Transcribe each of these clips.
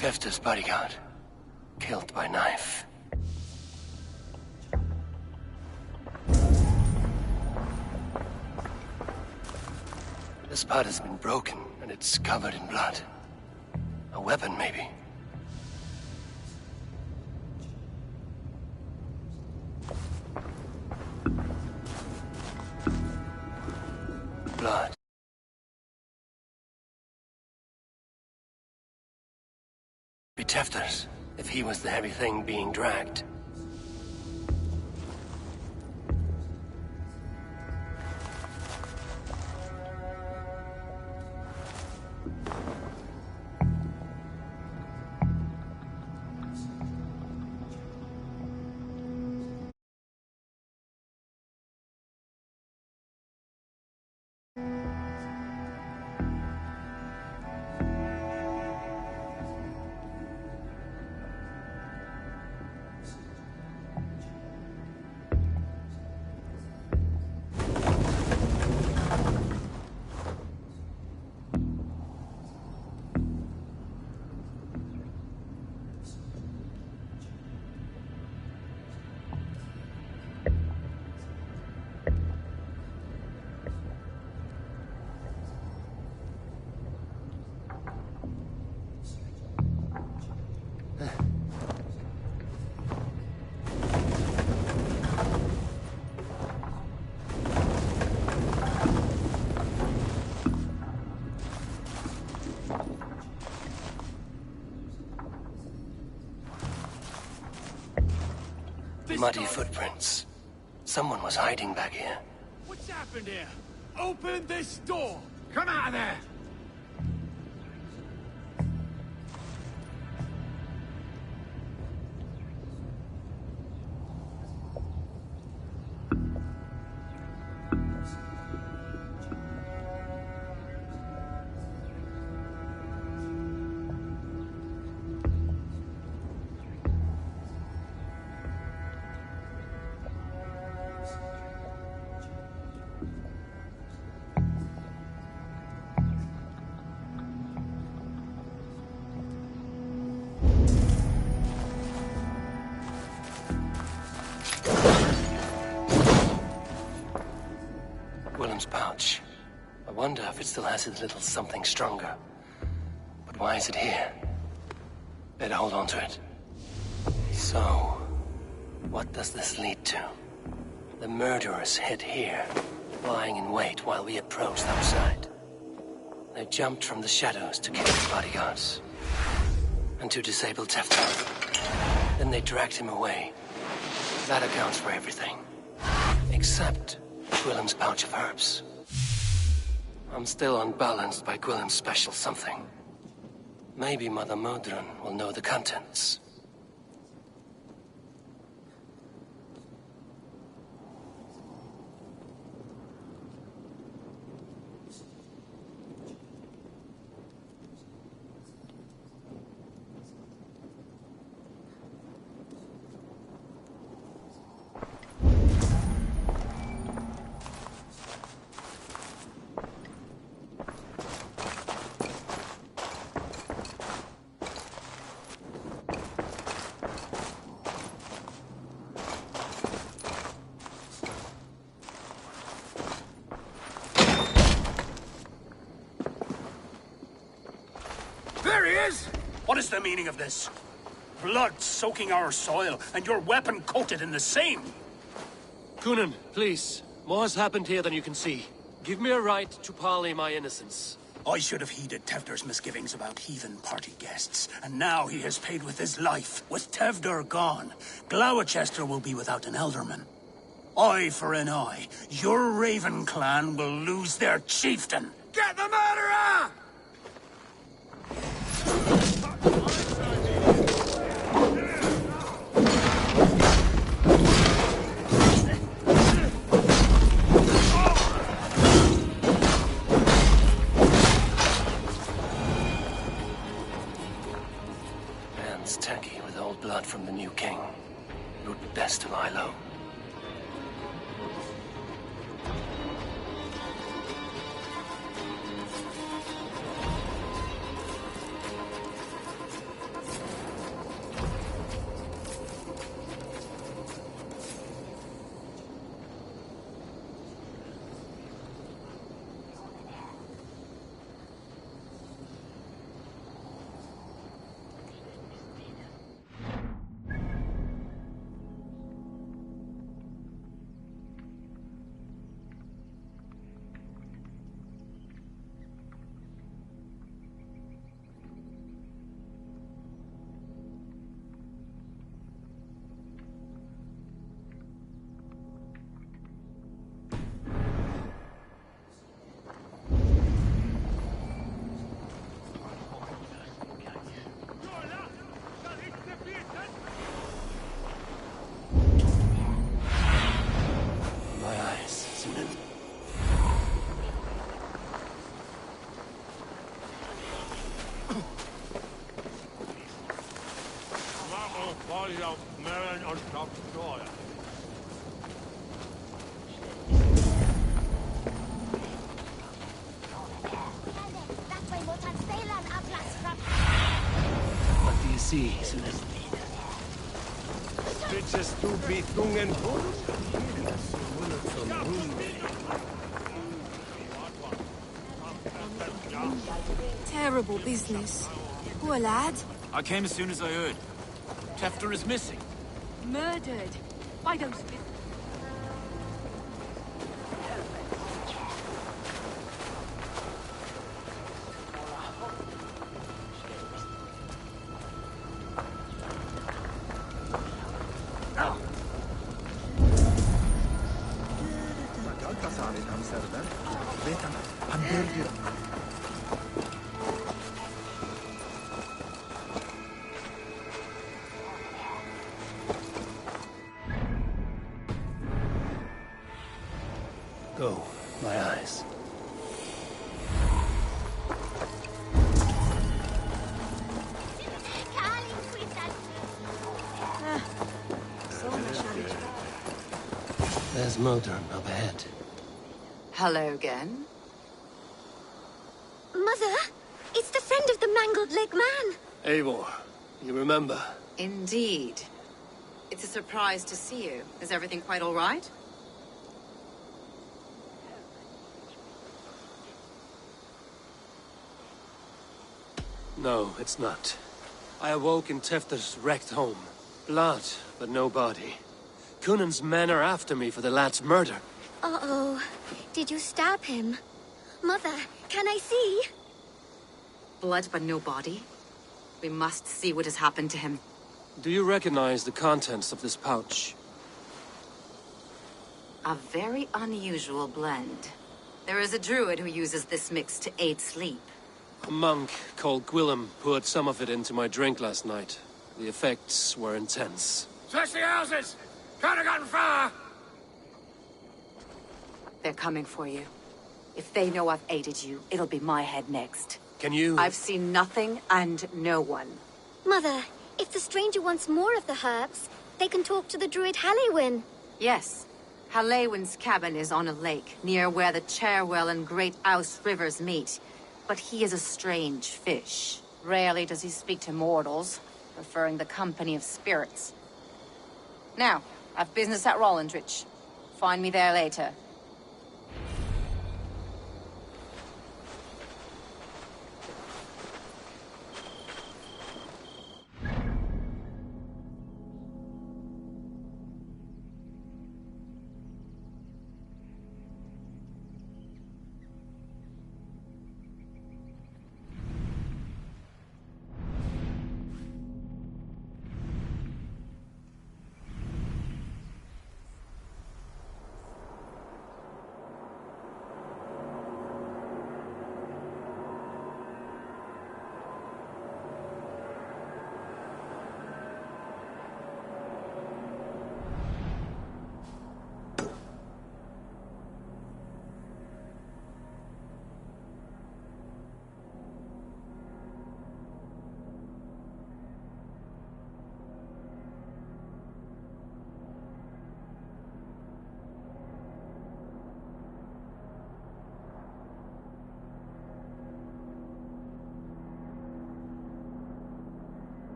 Tefta's bodyguard. Killed by knife. The spot has been broken, and it's covered in blood. A weapon, maybe. Blood. Be Tefta's, if he was the heavy thing being dragged. Muddy footprints. Someone was hiding back here. What's happened here? Open this door! Come out of there! Pouch. I wonder if it still has a little something stronger. But why is it here? Better hold on to it. So, what does this lead to? The murderers hid here, lying in wait while we approached outside. They jumped from the shadows to kill the bodyguards. And to disable Tefta. Then they dragged him away. That accounts for everything. Except Gwillem's pouch of herbs. I'm still unbalanced by Gwillem's special something. Maybe Mother Modron will know the contents. There he is! What is the meaning of this? Blood soaking our soil, and your weapon coated in the same! Kunan, please. More has happened here than you can see. Give me a right to parley my innocence. I should have heeded Tevder's misgivings about heathen party guests, and now he has paid with his life. With Tevder gone, Gloucester will be without an elderman. Eye for an eye. Your Raven clan will lose their chieftain. Get the murderer! Man's tacky with old blood from the new king. It would be best to lie low. What do you see, Celeste? Terrible business. Poor lad. I came as soon as I heard. Tefter is missing. Murdered. By those... Go, my eyes. There's Modron up ahead. Hello again. Mother, it's the friend of the mangled leg man. Eivor, you remember? Indeed. It's a surprise to see you. Is everything quite all right? No, it's not. I awoke in Tefter's wrecked home. Blood, but no body. Cunan's men are after me for the lad's murder. Uh-oh. Did you stab him? Mother, can I see? Blood but no body? We must see what has happened to him. Do you recognize the contents of this pouch? A very unusual blend. There is a druid who uses this mix to aid sleep. A monk called Gwillem poured some of it into my drink last night. The effects were intense. Search the houses! Can't have gotten far! They're coming for you. If they know I've aided you, it'll be my head next. Can you... I've seen nothing and no one. Mother, if the stranger wants more of the herbs, they can talk to the druid Halliwyn. Yes. Halliwyn's cabin is on a lake, near where the Cherwell and Great Ouse rivers meet. But he is a strange fish. Rarely does he speak to mortals, preferring the company of spirits. Now, I've business at Rollindrich. Find me there later.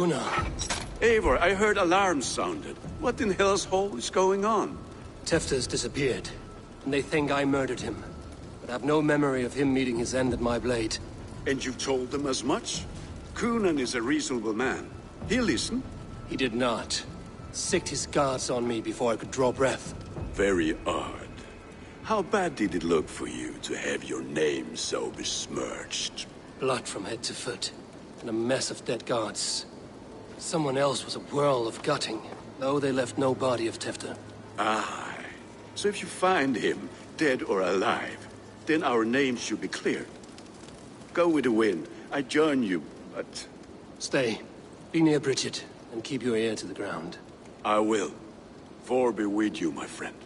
Gunnar. Eivor, I heard alarms sounded. What in hell's hole is going on? Tefta's disappeared, and they think I murdered him. But I've no memory of him meeting his end at my blade. And you've told them as much? Kunan is a reasonable man. He'll listen. He did not. Sicked his guards on me before I could draw breath. Very odd. How bad did it look for you to have your name so besmirched? Blood from head to foot, and a mess of dead guards. Someone else was a whirl of gutting, though they left no body of Tefta. Aye. So if you find him, dead or alive, then our names should be cleared. Go with the wind. I join you, but... Stay. Be near Bridget, and keep your ear to the ground. I will. Vor be with you, my friend.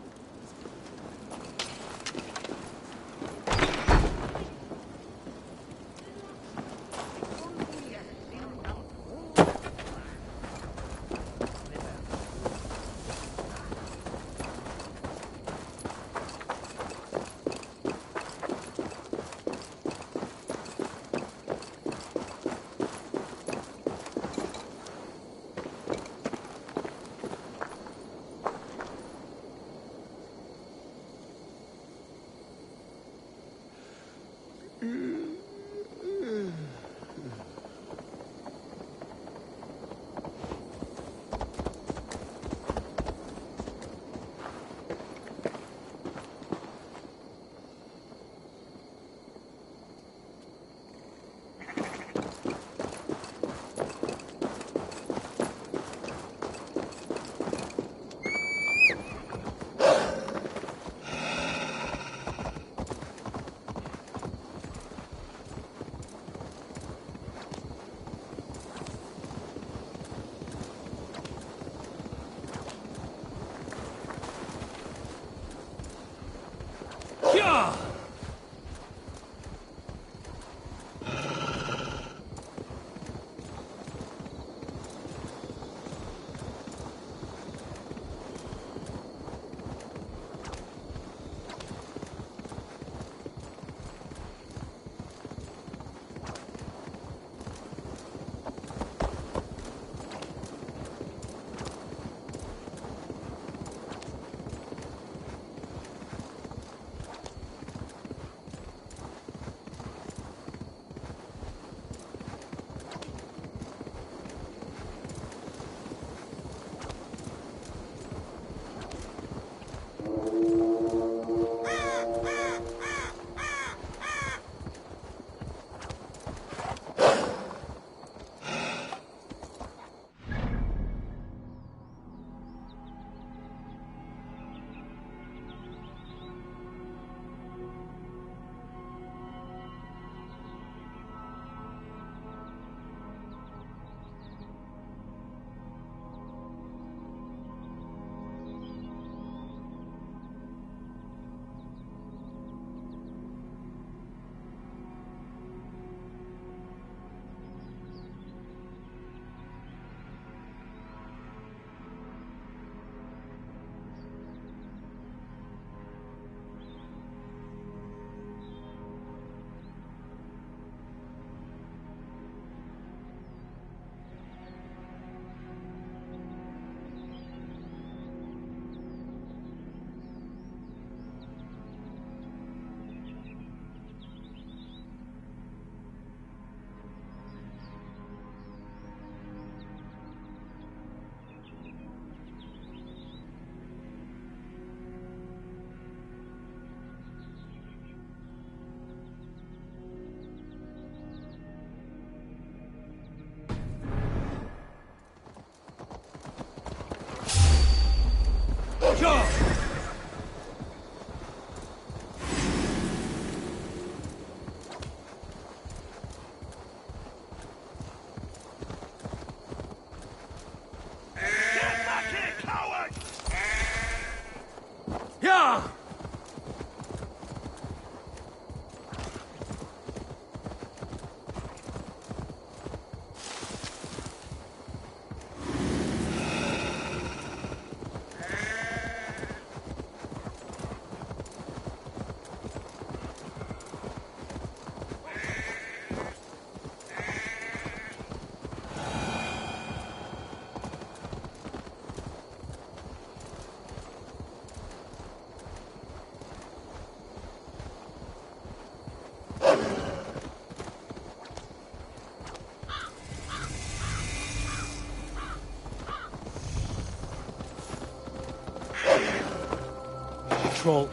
control.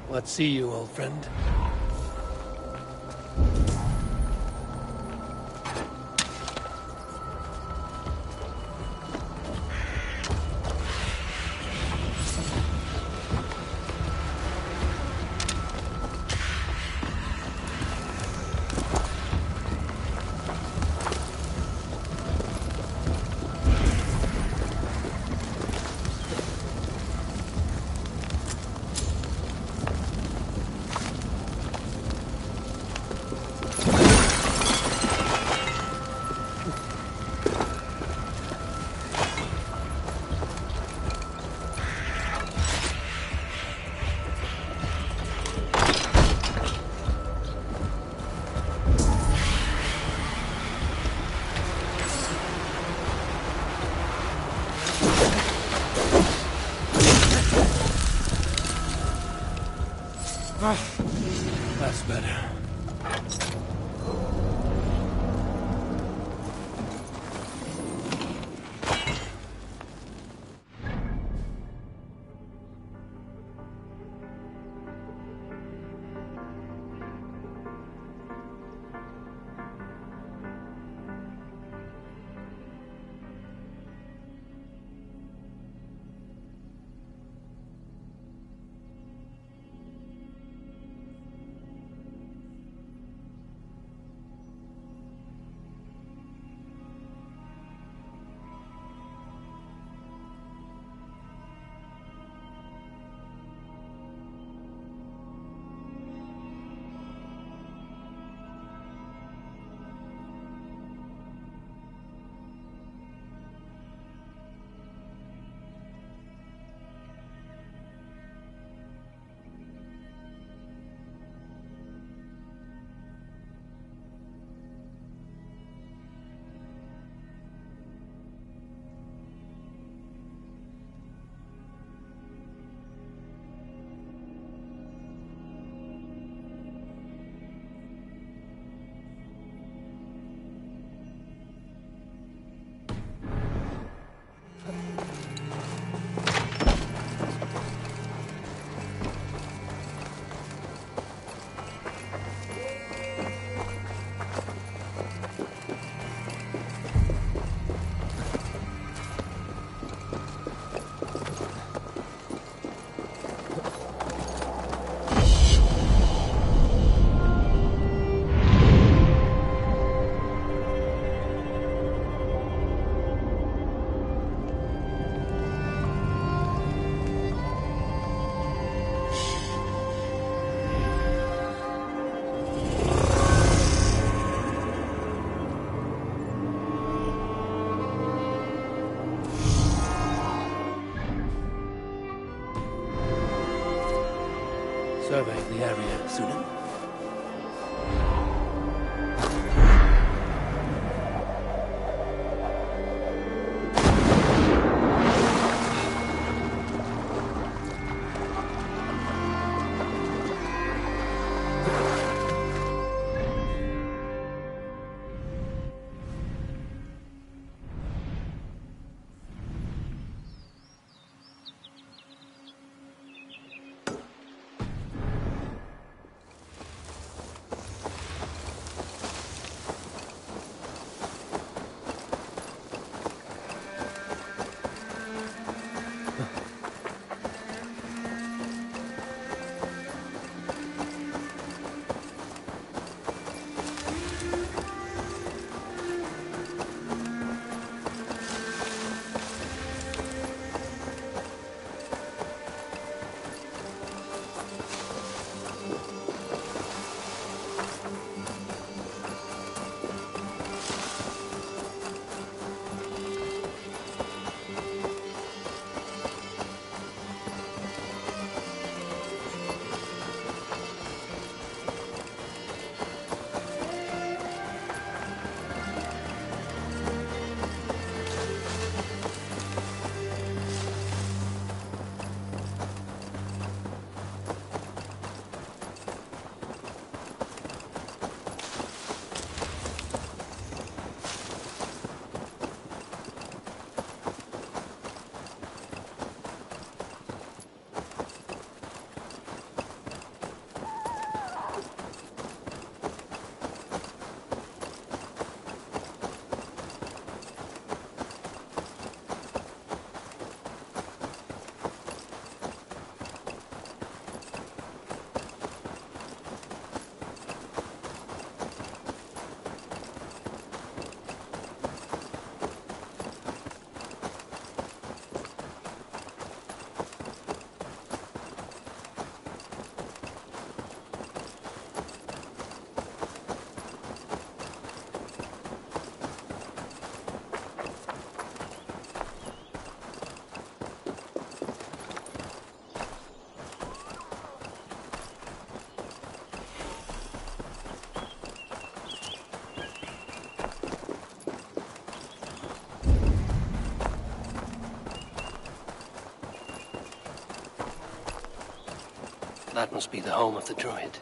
What see you, old friend? That's better. Survey the area, Sunan. That must be the home of the druid.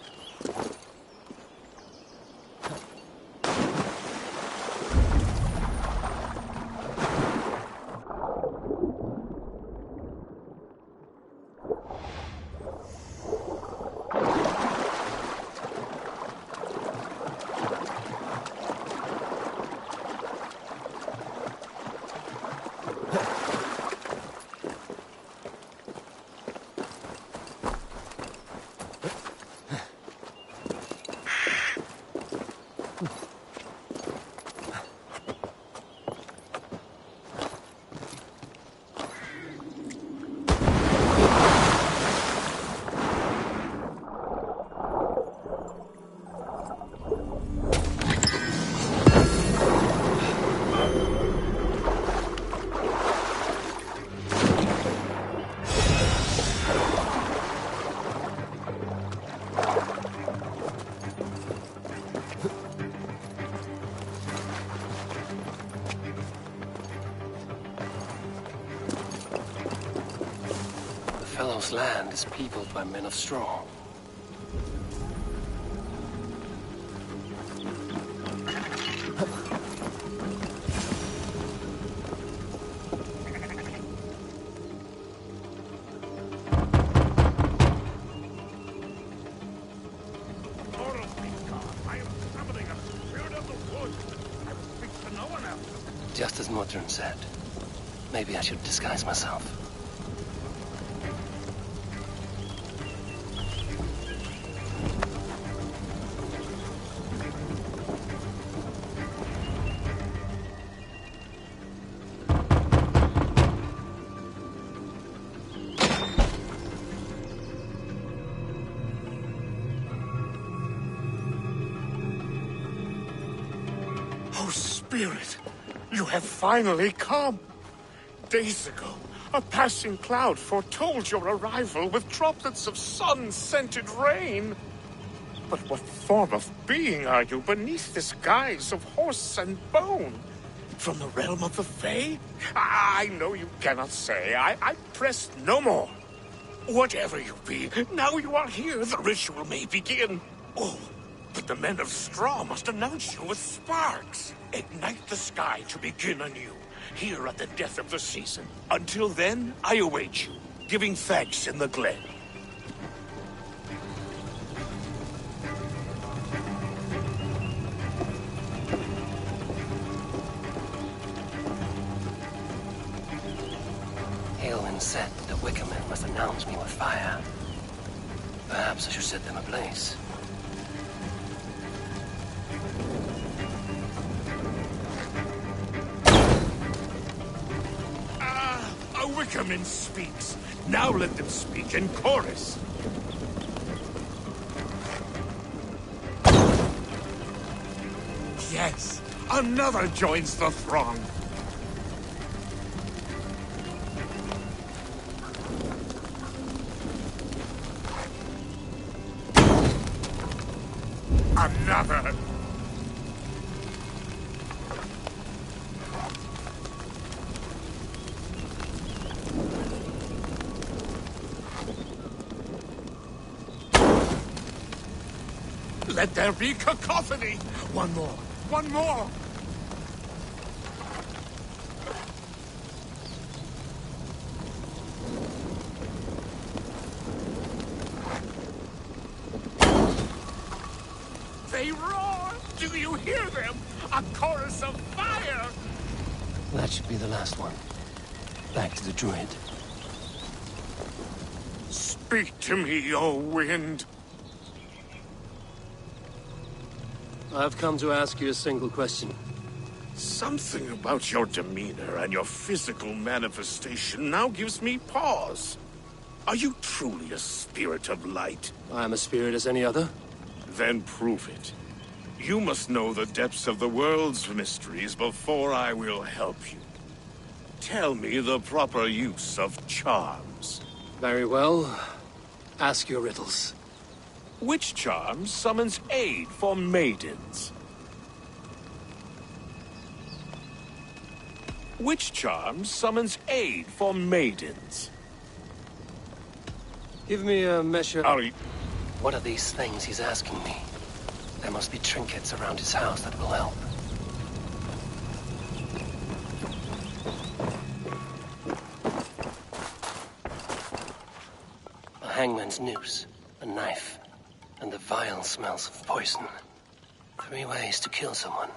Fellow's land is peopled by men of straw. Just as Modron said. Maybe I should disguise myself. Oh, Spirit, you have finally come. Days ago, a passing cloud foretold your arrival with droplets of sun-scented rain. But what form of being are you beneath this guise of horse and bone? From the realm of the Fae? I know you cannot say. I press no more. Whatever you be, now you are here, the ritual may begin. Oh, but the men of straw must announce you with sparks. Ignite the sky to begin anew, here at the death of the season. Until then, I await you, giving thanks in the glen. Aelwyn said the Wicker Men must announce me with fire. Perhaps I should set them ablaze. A Wickerman speaks. Now let them speak in chorus. Yes, another joins the throng. Another. Let there be cacophony! One more! One more! They roar! Do you hear them? A chorus of fire! That should be the last one. Back to the druid. Speak to me, O wind! I've come to ask you a single question. Something about your demeanor and your physical manifestation now gives me pause. Are you truly a spirit of light? I am a spirit as any other. Then prove it. You must know the depths of the world's mysteries before I will help you. Tell me the proper use of charms. Very well. Ask your riddles. Which charm summons aid for maidens? Which charm summons aid for maidens? Give me a measure. What are these things he's asking me? There must be trinkets around his house that will help. A hangman's noose, a knife, and the vile smells of poison. 3 ways to kill someone.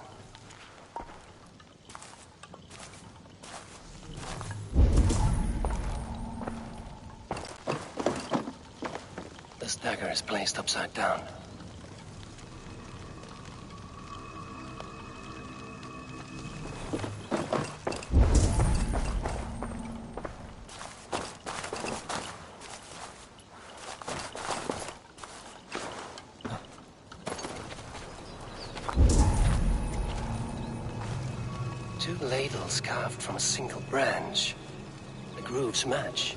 This dagger is placed upside down. Two ladles carved from a single branch. The grooves match.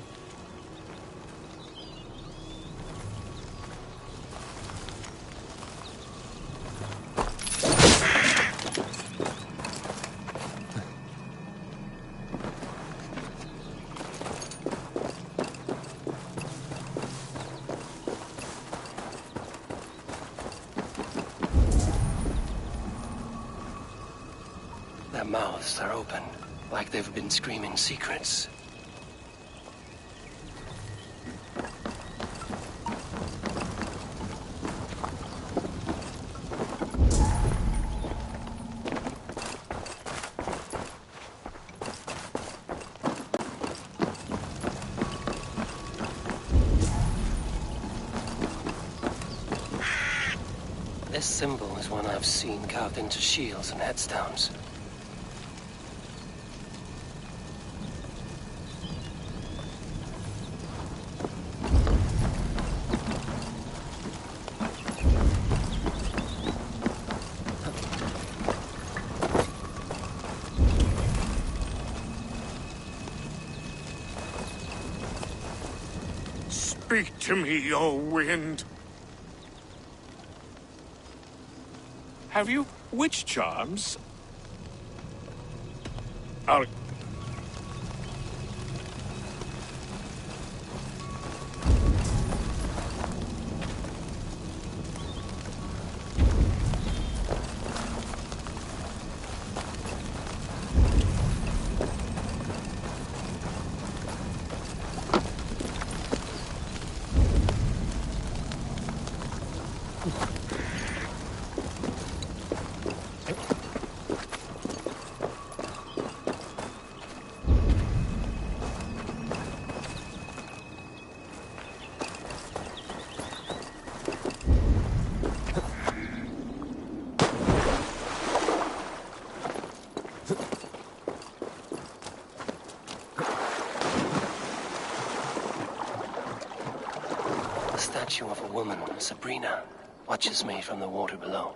Their mouths are open, like they've been screaming secrets. This symbol is one I've seen carved into shields and headstones. Speak to me, O wind. Have you witch charms? The statue of a woman, Sabrina, watches me from the water below.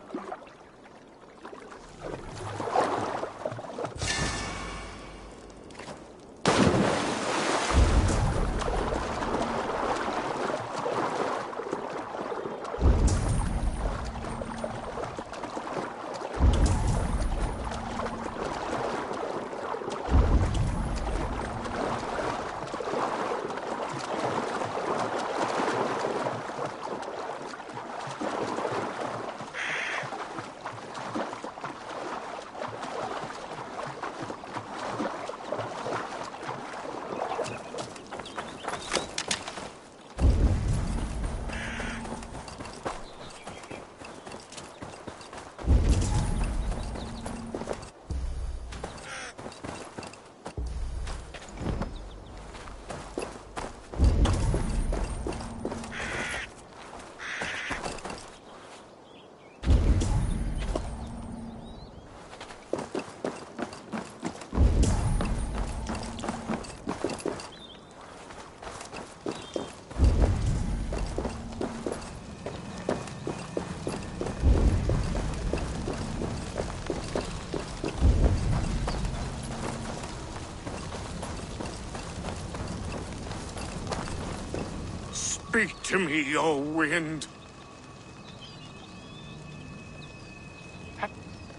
Speak to me, O wind.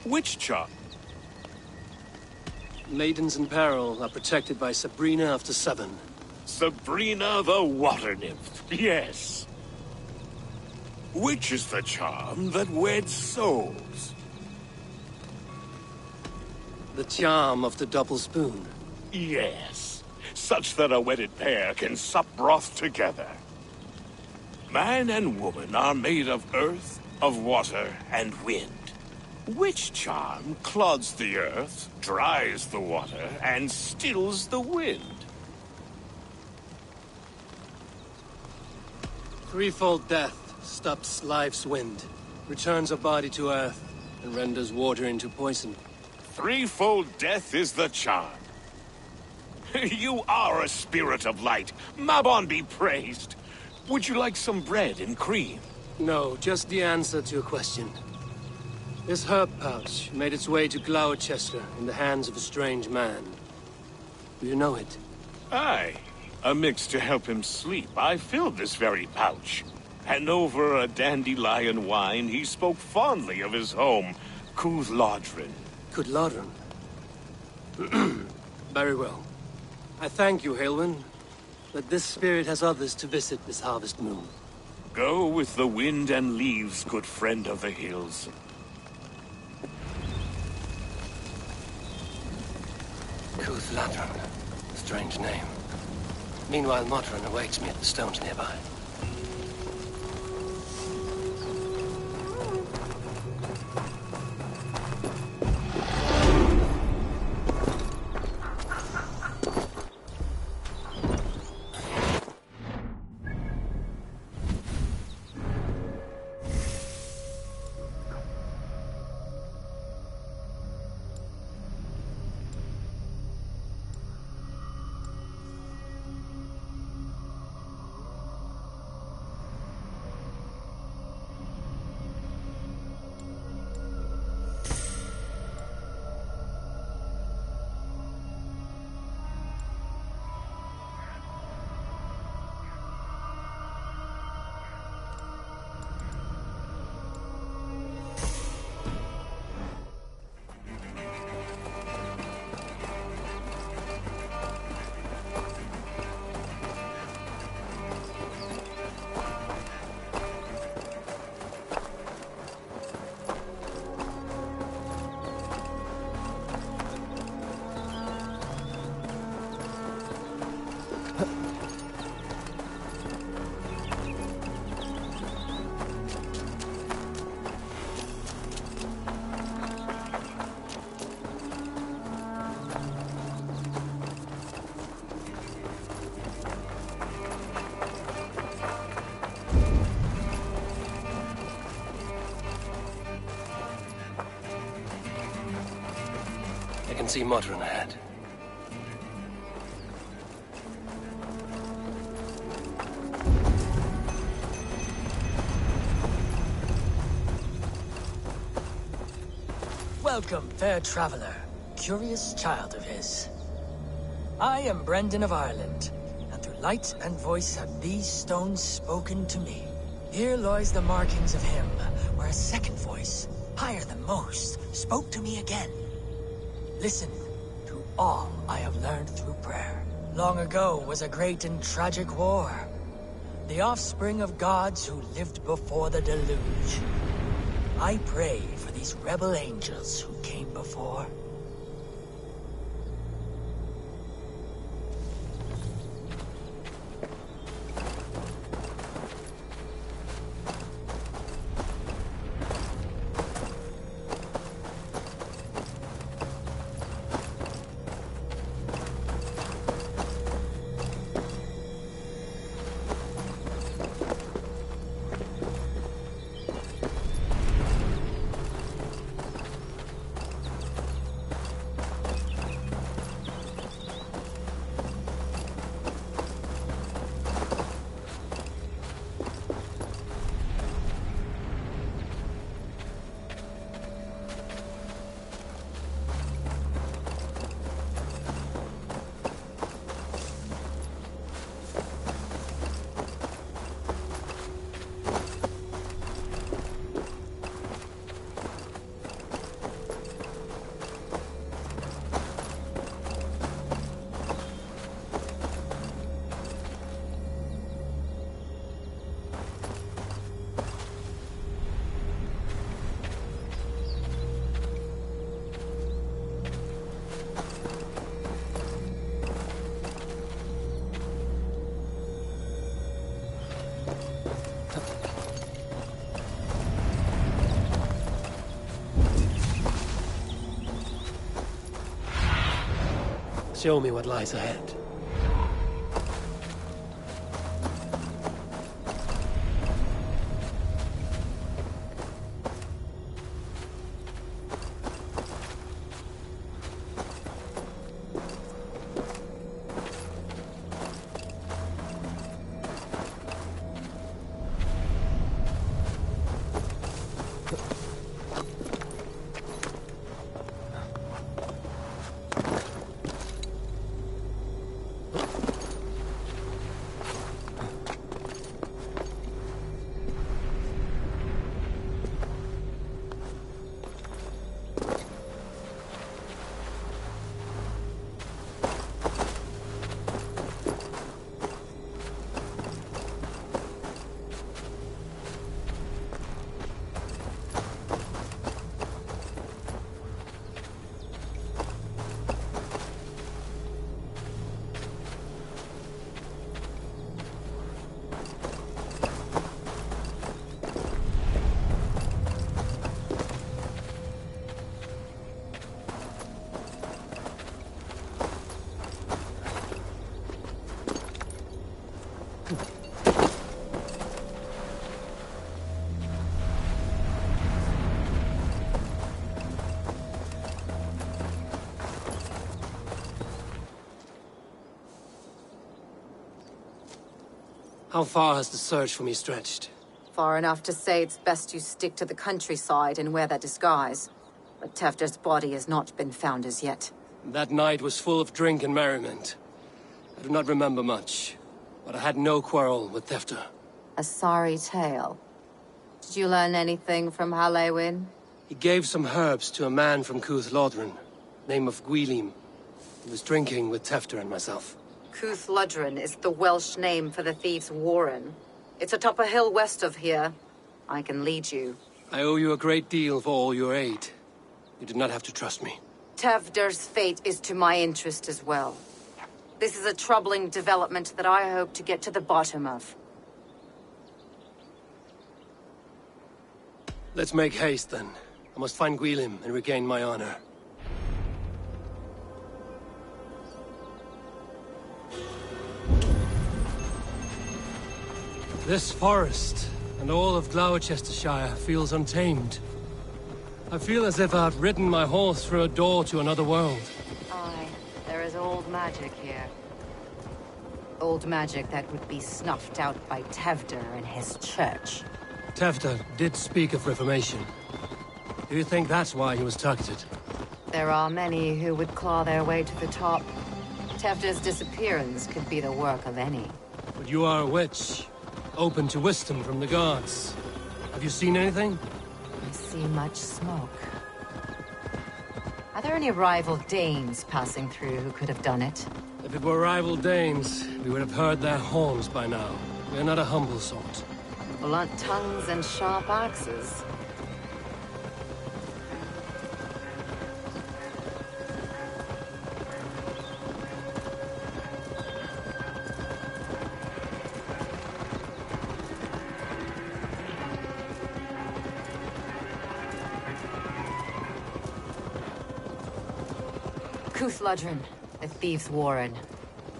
Witch charm? Maidens in peril are protected by Sabrina after 7. Sabrina the water nymph. Yes. Which is the charm that weds souls? The charm of the double spoon. Yes. Such that a wedded pair can sup broth together. Man and woman are made of earth, of water, and wind. Which charm clods the earth, dries the water, and stills the wind? Threefold death stops life's wind, returns a body to earth, and renders water into poison. Threefold death is the charm. You are a spirit of light. Mabon be praised. Would you like some bread and cream? No, just the answer to your question. This herb pouch made its way to Gloucester in the hands of a strange man. Do you know it? Aye. A mix to help him sleep. I filled this very pouch. And over a dandelion wine, he spoke fondly of his home, Cooth-Lodrin. Cooth-Lodrin? Very well. I thank you, Haelwyn, but this spirit has others to visit this harvest moon. Go with the wind and leaves, good friend of the hills. Cooth-Lodrin. Strange name. Meanwhile, Modron awaits me at the stones nearby. I can see Modron ahead. Welcome, fair traveler, curious child of his. I am Brendan of Ireland, and through light and voice have these stones spoken to me. Here lies the markings of him, where a second voice, higher than most, spoke to me again. Listen to all I have learned through prayer. Long ago was a great and tragic war. The offspring of gods who lived before the deluge. I pray for these rebel angels who came before. Show me what lies ahead. How far has the search for me stretched? Far enough to say it's best you stick to the countryside and wear that disguise. But Tefder's body has not been found as yet. That night was full of drink and merriment. I do not remember much, but I had no quarrel with Tefder. A sorry tale. Did you learn anything from Halewin? He gave some herbs to a man from Cuth Lodren, name of Gwilim. He was drinking with Tefder and myself. Cuth Lodren is the Welsh name for the thieves' warren. It's atop a hill west of here. I can lead you. I owe you a great deal for all your aid. You did not have to trust me. Tefder's fate is to my interest as well. This is a troubling development that I hope to get to the bottom of. Let's make haste, then. I must find Gwilim and regain my honor. This forest, and all of Gloucestershire, feels untamed. I feel as if I've ridden my horse through a door to another world. Aye, there is old magic here. Old magic that would be snuffed out by Tefder and his church. Tefder did speak of reformation. Do you think that's why he was targeted? There are many who would claw their way to the top. Tefder's disappearance could be the work of any. But you are a witch, open to wisdom from the gods. Have you seen anything? I see much smoke. Are there any rival Danes passing through who could have done it? If it were rival Danes, we would have heard their horns by now. We are not a humble sort. Blunt tongues and sharp axes. Cuth Lodren, the thieves' warren.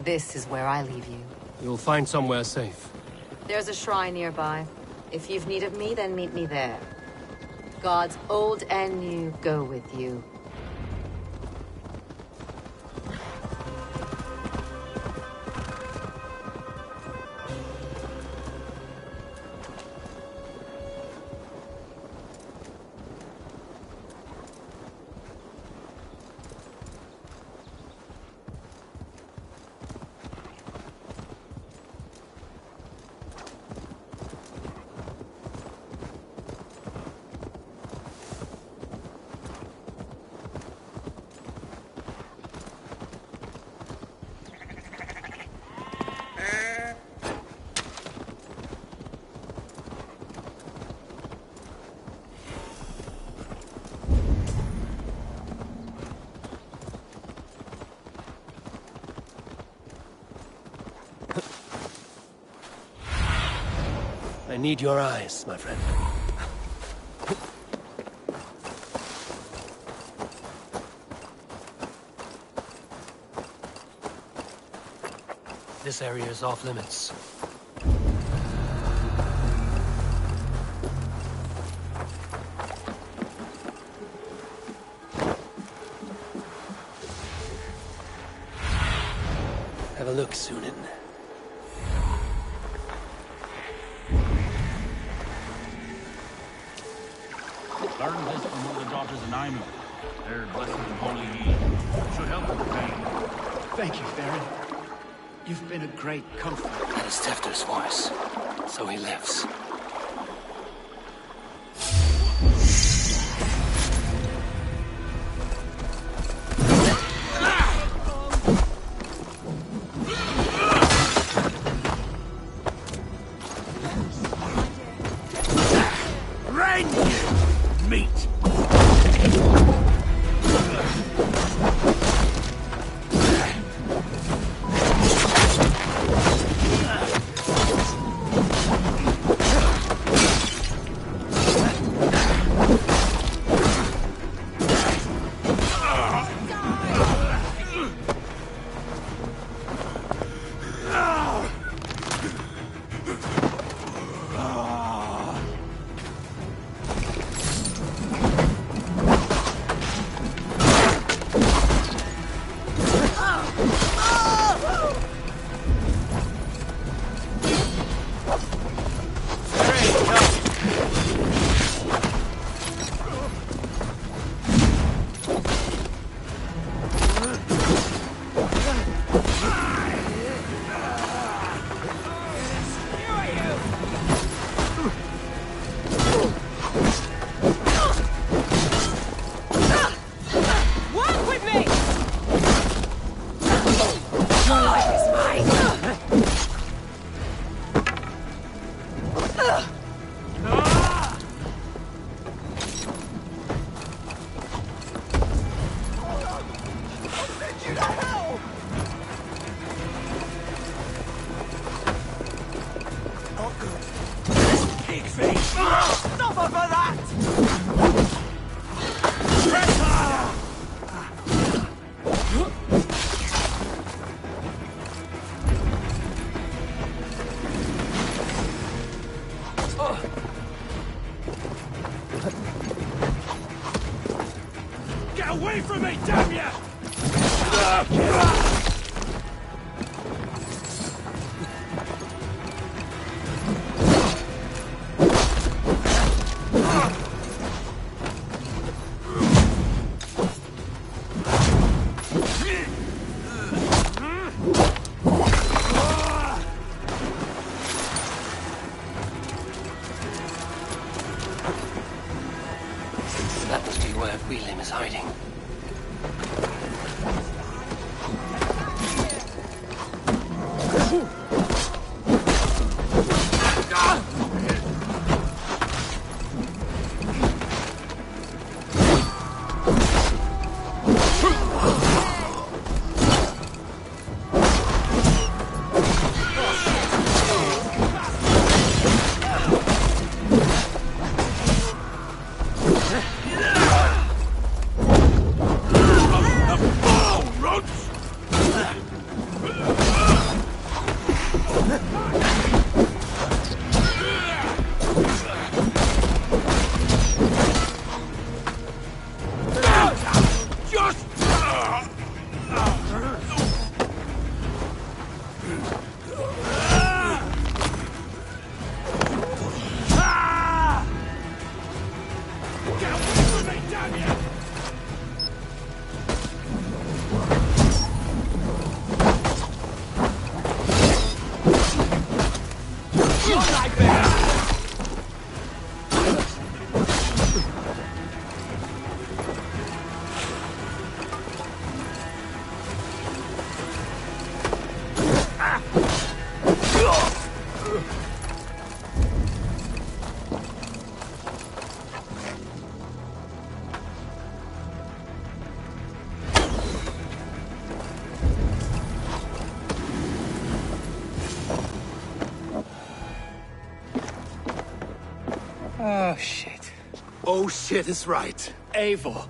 This is where I leave you. You'll find somewhere safe. There's a shrine nearby. If you've need of me, then meet me there. Gods old and new go with you. I need your eyes, my friend. this area is off limits. Have a look, Sunan. Learned this from one of the daughters of Nainu. Their blessed and holy heed should help with the pain. Thank you, Baron. You've been a great comfort. That is Tefter's voice. So he lives. Away from me, damn ya! That must be where Wheelim is hiding. Oh, shit. Oh shit is right. Eivor,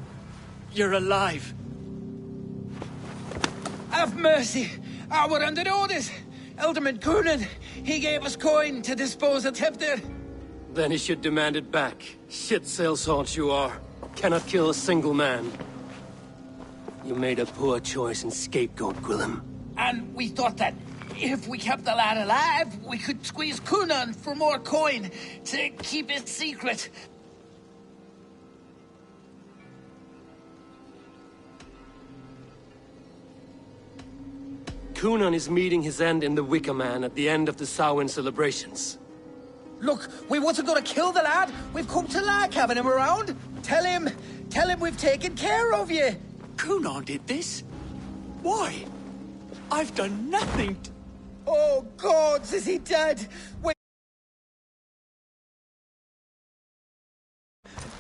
you're alive. Have mercy! Our under orders! Alderman Coonan, he gave us coin to dispose of Tevder. Then he should demand it back. Shit sellsalt you are. Cannot kill a single man. You made a poor choice in scapegoat, Gwillem. And we thought that if we kept the lad alive, we could squeeze Coonan for more coin to keep it secret. Coonan is meeting his end in the Wicker Man at the end of the Samhain celebrations. Look, we wasn't gonna kill the lad. We've come to like having him around. Tell him we've taken care of you. Coonan did this? Why? I've done nothing. Oh, gods, is he dead? Wait.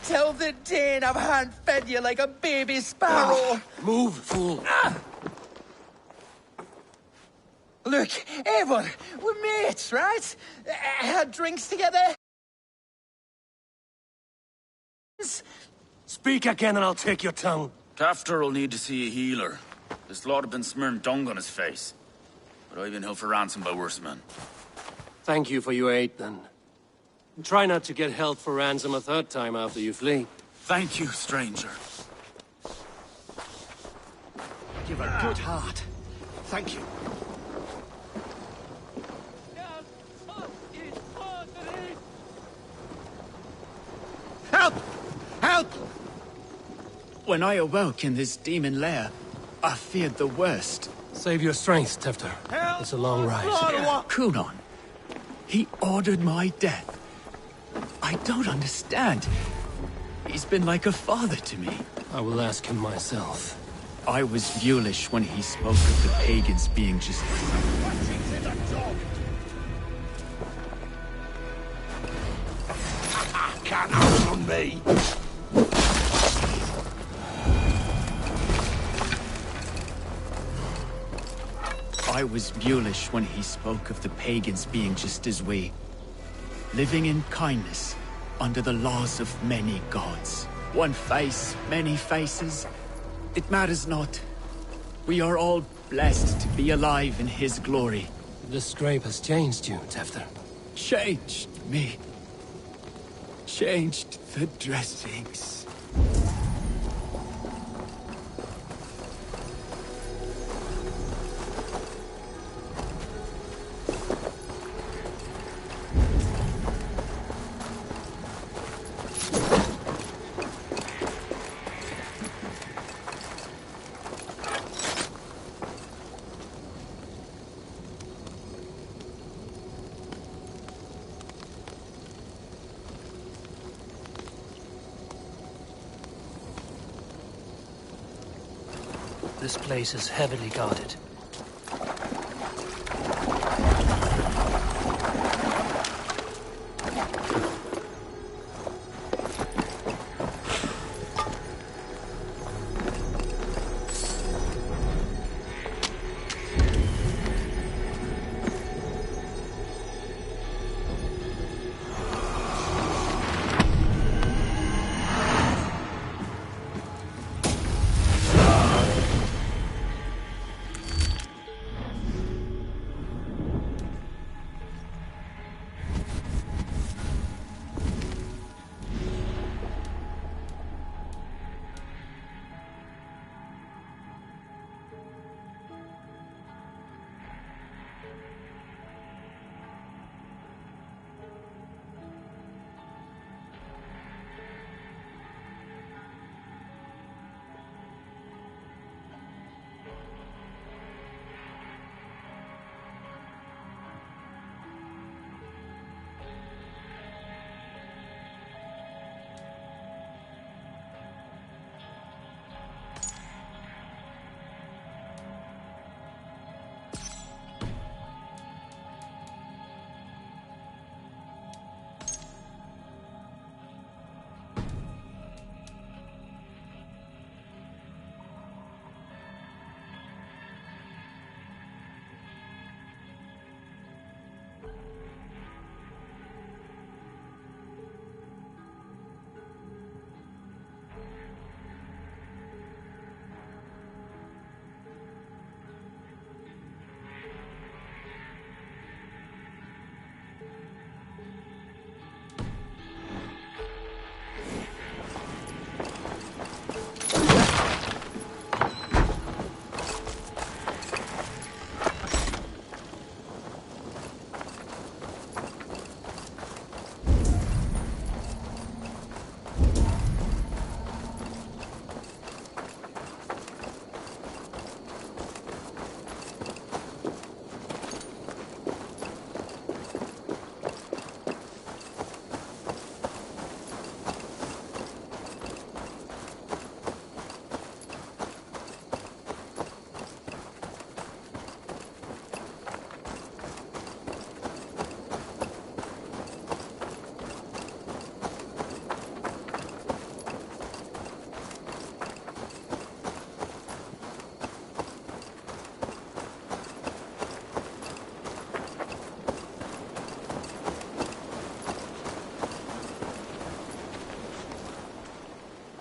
Tell the Dane I've hand-fed you like a baby sparrow. Move, fool. Look, Eivor, we're mates, right? Had drinks together. Speak again and I'll take your tongue. Tafter will need to see a healer. This lot have been smearing dung on his face. But I've been held for ransom by worse men. Thank you for your aid, then. Try not to get held for ransom a third time after you flee. Thank you, stranger. You've a good heart. Thank you. Help! Help! When I awoke in this demon lair, I feared the worst. Save your strength, Tefter. It's a long ride. Coonan. He ordered my death. I don't understand. He's been like a father to me. I will ask him myself. I was Vulish when he spoke of the pagans being just... Can't outrun me! I was Vulish when he spoke of the pagans being just as we. Living in kindness, under the laws of many gods. One face, many faces. It matters not. We are all blessed to be alive in his glory. The scrape has changed you, Tefter. Changed me. Changed the dressings. This place is heavily guarded.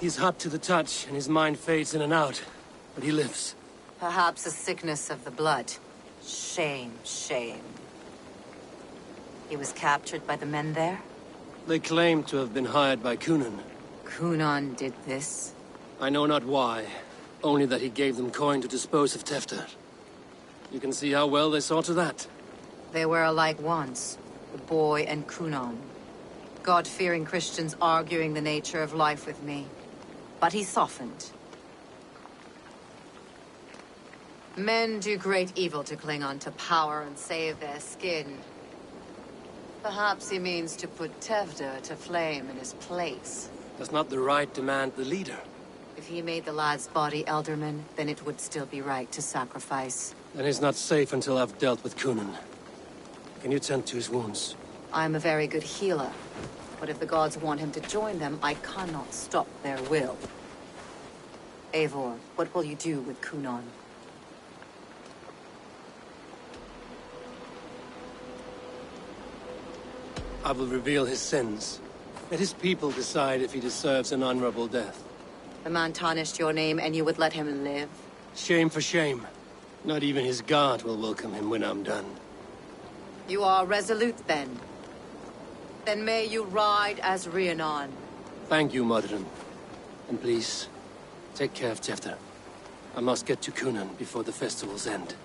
He's hot to the touch, and his mind fades in and out. But he lives. Perhaps a sickness of the blood. Shame, shame. He was captured by the men there? They claim to have been hired by Cunan. Cunan did this? I know not why. Only that he gave them coin to dispose of Tefter. You can see how well they saw to that. They were alike once, the boy and Cunan. God-fearing Christians arguing the nature of life with me. But he softened. Men do great evil to cling on to power and save their skin. Perhaps he means to put Tevder to flame in his place. Does not the right demand the leader? If he made the lad's body Elderman, then it would still be right to sacrifice. Then he's not safe until I've dealt with Cunan. Can you tend to his wounds? I'm a very good healer. But if the gods want him to join them, I cannot stop their will. Eivor, what will you do with Cunan? I will reveal his sins. Let his people decide if he deserves an honorable death. The man tarnished your name and you would let him live? Shame for shame. Not even his guard will welcome him when I'm done. You are resolute, then. Then may you ride as Rhiannon. Thank you, Modron. And please, take care of Tefter. I must get to Cunan before the festival's end.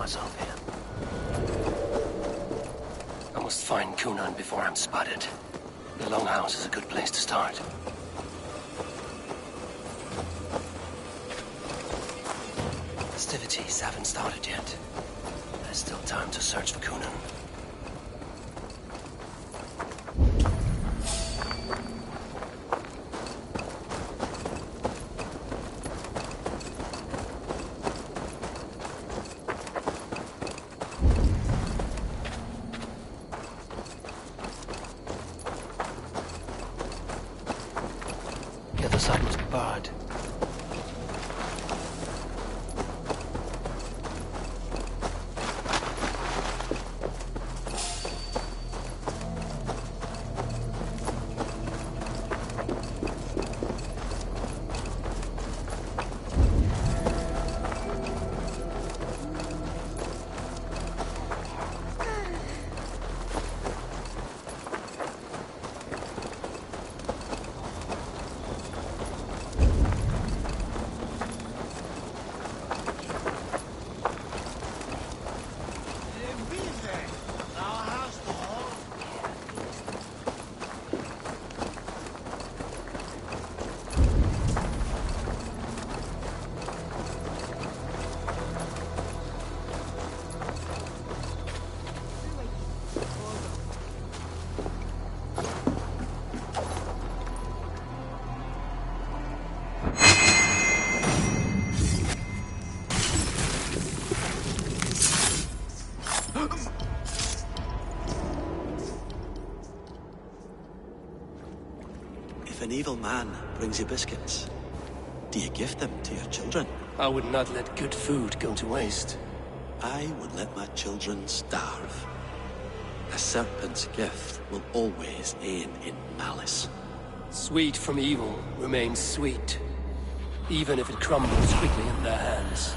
myself here. I must find Cunan before I'm spotted. The Longhouse is a good place to start. Festivities haven't started yet. There's still time to search for Cunan. an evil man brings you biscuits, do you give them to your children? I would not let good food go to waste. I would let my children starve. A serpent's gift will always end in malice. Sweet from evil remains sweet, even if it crumbles quickly in their hands.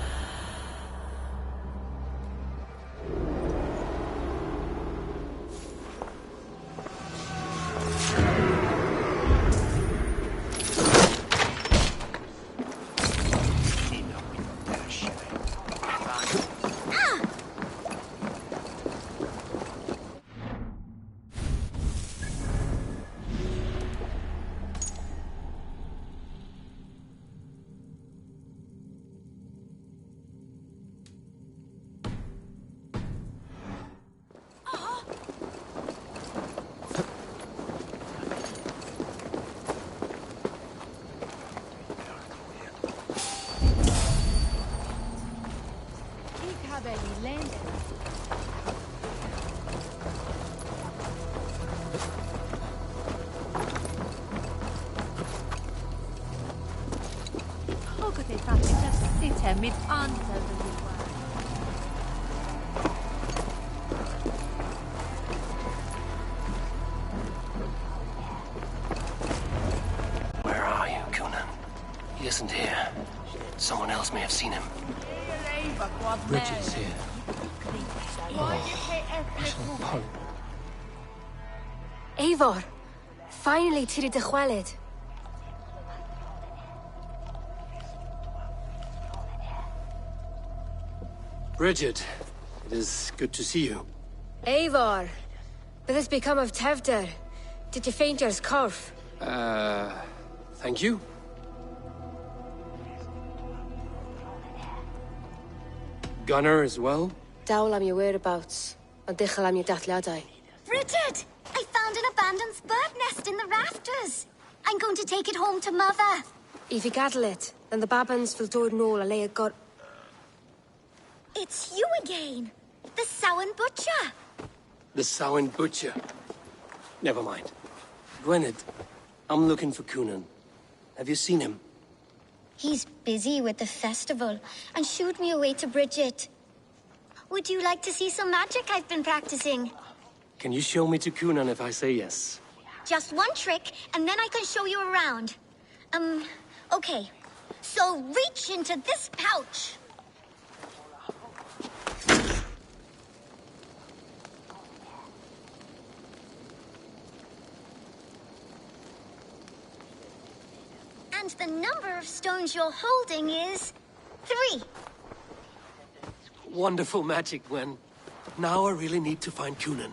Where are you, Conan? He isn't here. Someone else may have seen him. Bridget's here. Eivor, finally tiri de chwaled. Bridget, it is good to see you. Eivor, what has become of Tevder? Did you faint your scarf? Thank you. Gunnar as well? Dawl am your whereabouts, and dichel am your dathliadai. Bridget! I found an abandoned bird nest in the rafters. I'm going to take it home to Mother. If you gaddle it, then the babans will do it all a lay a god. It's you again. The Samhain Butcher. The Samhain Butcher. Never mind. Gwynedd, I'm looking for Conan. Have you seen him? He's busy with the festival and shooed me away to Bridget. Would you like to see some magic I've been practicing? Can you show me to Conan if I say yes? Just one trick, and then I can show you around. Okay. So reach into this pouch. And the number of stones you're holding is 3. Wonderful magic, Gwen. Now I really need to find Conan.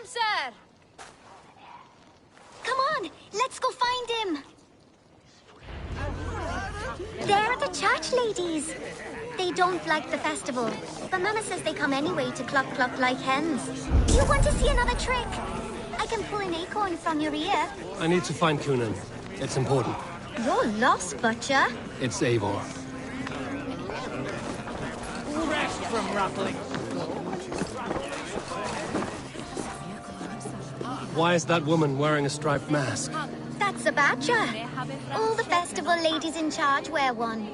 Amser! Come on, let's go find him. There are the church ladies. They don't like the festival, but Mama says they come anyway to cluck cluck like hens. Do you want to see another trick? I can pull an acorn from your ear. I need to find Conan. It's important. You're lost, Butcher. It's Eivor. Rest from ruffling. Why is that woman wearing a striped mask? That's a badger. All the festival ladies in charge wear one.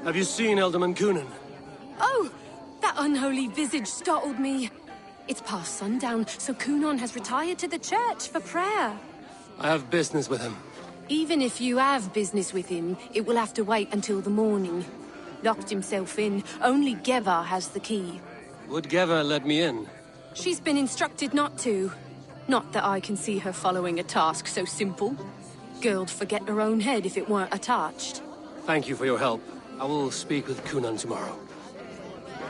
Have you seen Elderman Conan? Oh! That unholy visage startled me. It's past sundown, so Conan has retired to the church for prayer. I have business with him. Even if you have business with him, it will have to wait until the morning. Locked himself in. Only Geva has the key. Would Geva let me in? She's been instructed not to. Not that I can see her following a task so simple. Girl'd forget her own head if it weren't attached. Thank you for your help. I will speak with Conan tomorrow.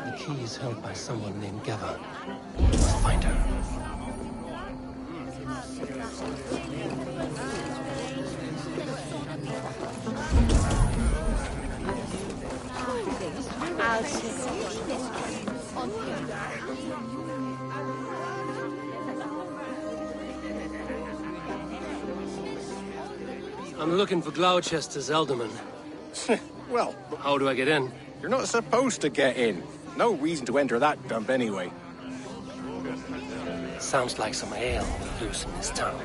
The key is held by someone named Geva. I must find her. I'm looking for Gloucester's Alderman. Well, how do I get in? You're not supposed to get in. No reason to enter that dump anyway. Sounds like some ale loose in his tongue.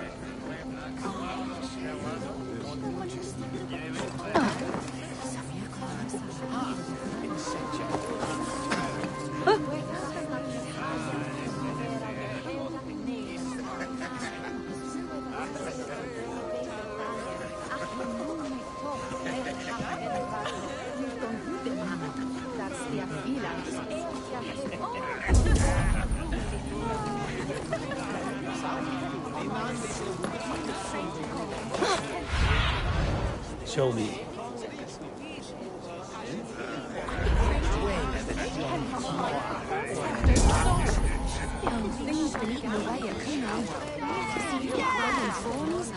Show me.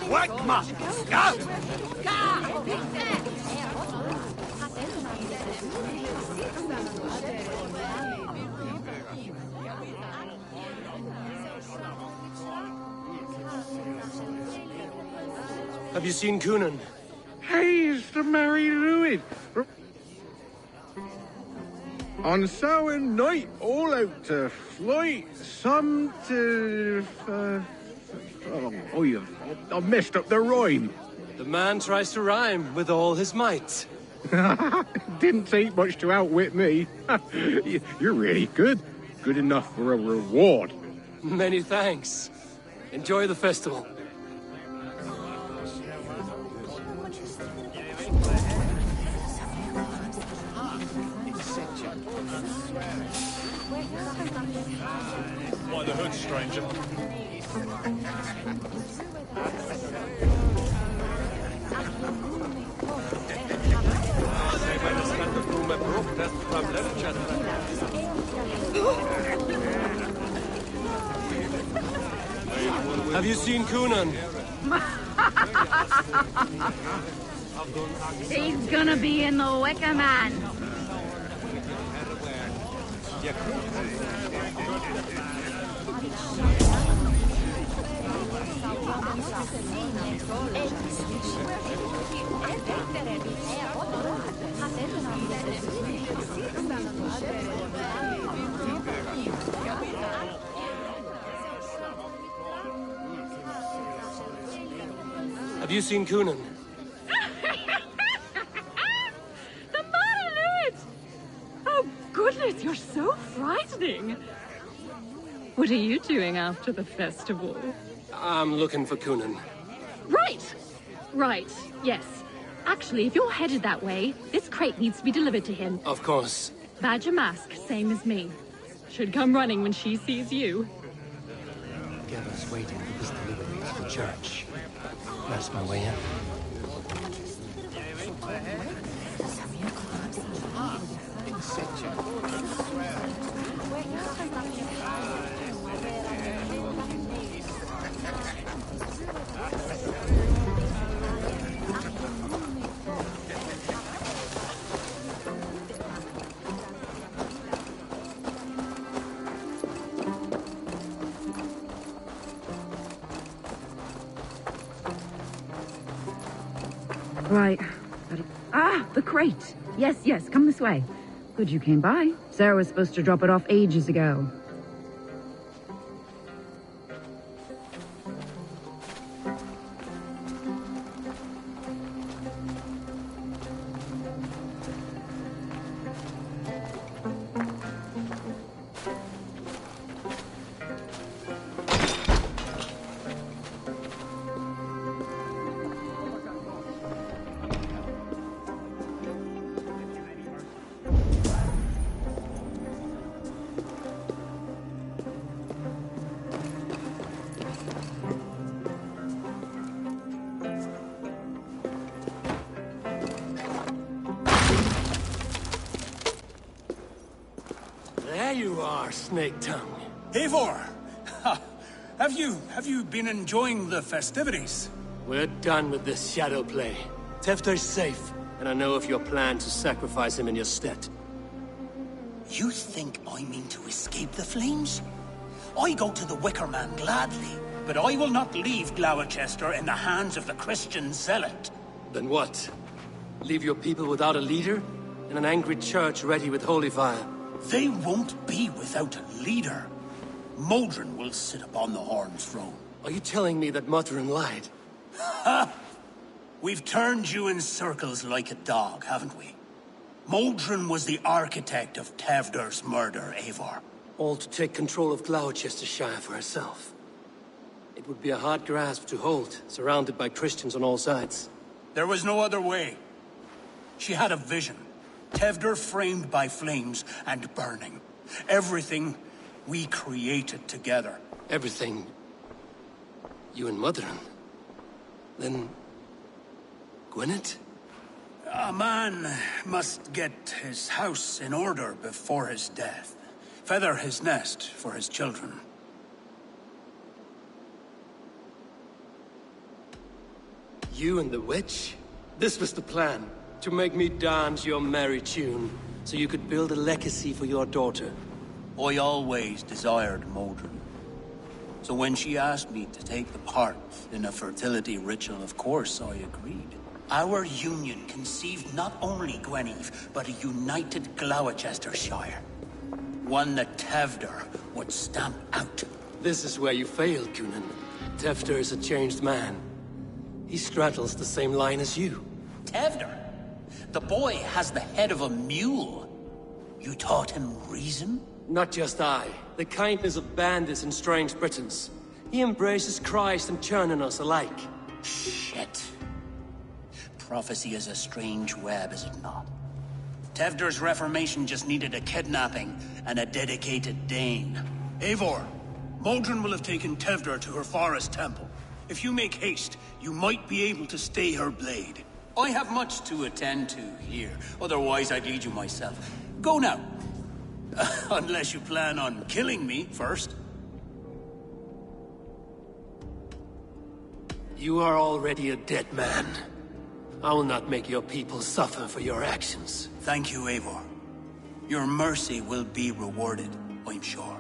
Wagma! Scout! Have you seen Coonan? He's the Mary Lewis. On Samhain night, all out to flight, some to... I've messed up the rhyme. The man tries to rhyme with all his might. Didn't take much to outwit me. You're really good. Good enough for a reward. Many thanks. Enjoy the festival. Why the hood, stranger? Have you seen Coonan? He's gonna be in the Wicker Man. Have you seen Coonan? The Margaret! Oh, goodness, you're so frightening. What are you doing after the festival? I'm looking for Coonan. Right! Right, yes. Actually, if you're headed that way, this crate needs to be delivered to him. Of course. Badger Mask, same as me. Should come running when she sees you. Gavin's waiting for this delivery to the church. That's my way in. Right. Ah, the crate. Yes, yes, come this way. Good you came by. Sarah was supposed to drop it off ages ago. There you are, Snake Tongue. Eivor! Have you been enjoying the festivities? We're done with this shadow play. Tefter's safe, and I know of your plan to sacrifice him in your stead. You think I mean to escape the flames? I go to the Wicker Man gladly, but I will not leave Gloucester in the hands of the Christian zealot. Then what? Leave your people without a leader? And an angry church ready with holy fire? They won't be without a leader. Modron will sit upon the Horn's throne. Are you telling me that Modron lied? Ha! We've turned you in circles like a dog, haven't we? Modron was the architect of Tevder's murder, Eivor. All to take control of Gloucestershire for herself. It would be a hard grasp to hold, surrounded by Christians on all sides. There was no other way. She had a vision. Tevder framed by flames and burning. Everything we created together. Everything? You and Modron? Then... Gwynedd? A man must get his house in order before his death. Feather his nest for his children. You and the witch? This was the plan. To make me dance your merry tune, so you could build a legacy for your daughter. I always desired Modron. So when she asked me to take the part in a fertility ritual, of course I agreed. Our union conceived not only Gwynedd, but a united Gloucestershire. One that Tevder would stamp out. This is where you failed, Cunan. Tevder is a changed man. He straddles the same line as you. Tevder? The boy has the head of a mule. You taught him reason? Not just I. The kindness of bandits and strange Britons. He embraces Christ and Churn and us alike. Shit. Prophecy is a strange web, is it not? Tevder's reformation just needed a kidnapping and a dedicated Dane. Eivor, Modron will have taken Tevder to her forest temple. If you make haste, you might be able to stay her blade. I have much to attend to here, otherwise I'd lead you myself. Go now. Unless you plan on killing me first. You are already a dead man. I will not make your people suffer for your actions. Thank you, Eivor. Your mercy will be rewarded, I'm sure.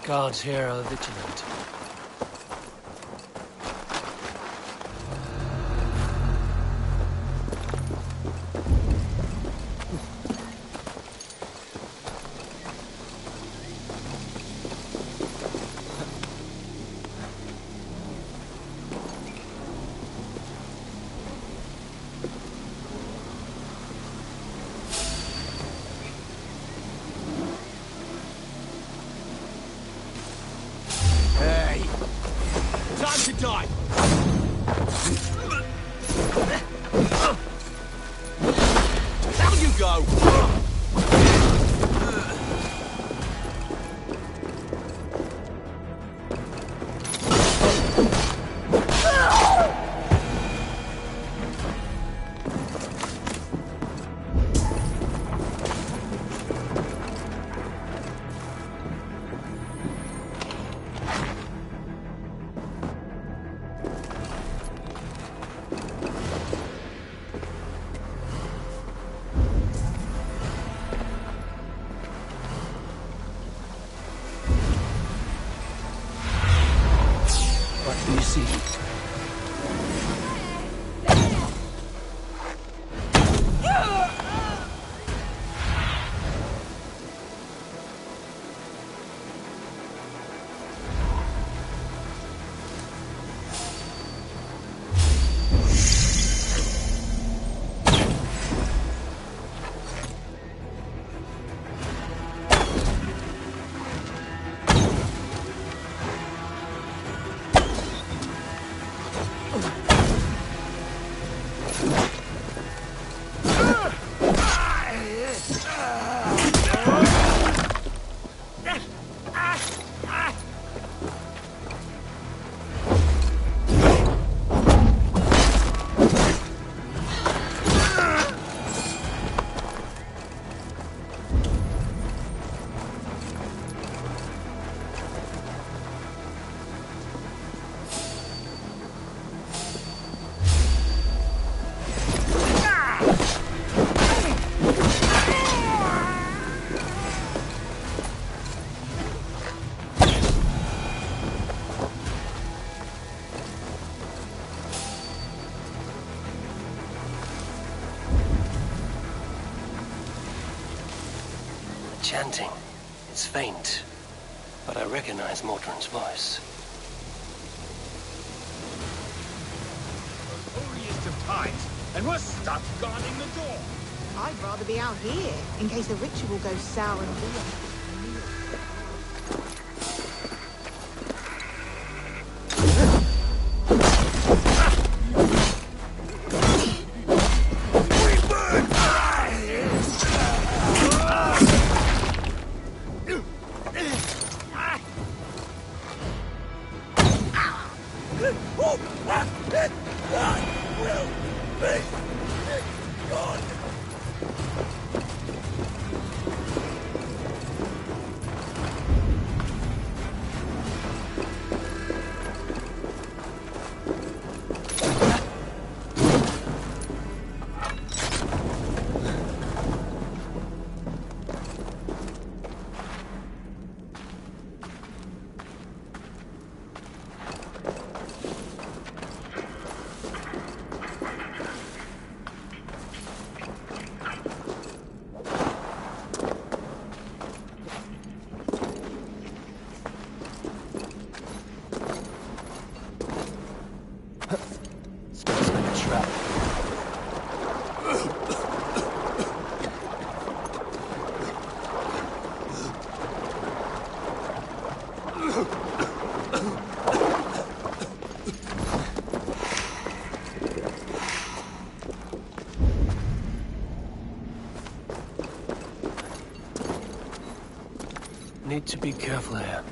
Guards here are vigilant. Time to die! Down you go! What do you see? Chanting. It's faint, but I recognize Mordrin's voice. Holiest of times, and we're stuck guarding the door. I'd rather be out here, in case the ritual goes sour and weird. Smells like a trap. Need to be careful here.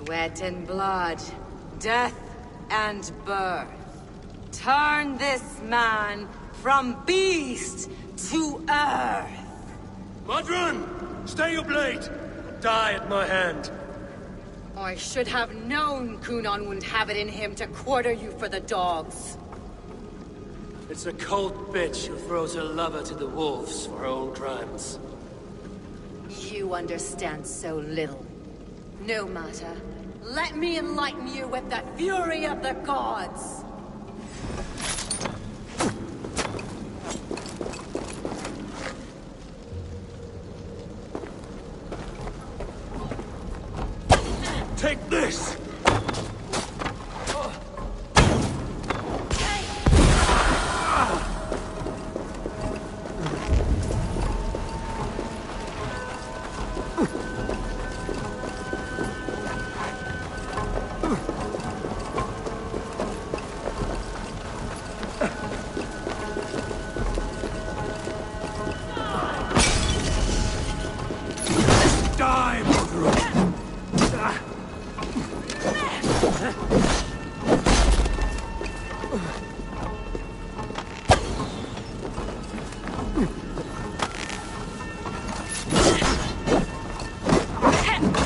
Sweat and blood, death and birth. Turn this man from beast to earth. Modron! Stay your blade! Die at my hand. I should have known Kunon wouldn't have it in him to quarter you for the dogs. It's a cold bitch who throws her lover to the wolves for her own crimes. You understand so little. No matter. Let me enlighten you with the fury of the gods! Take this!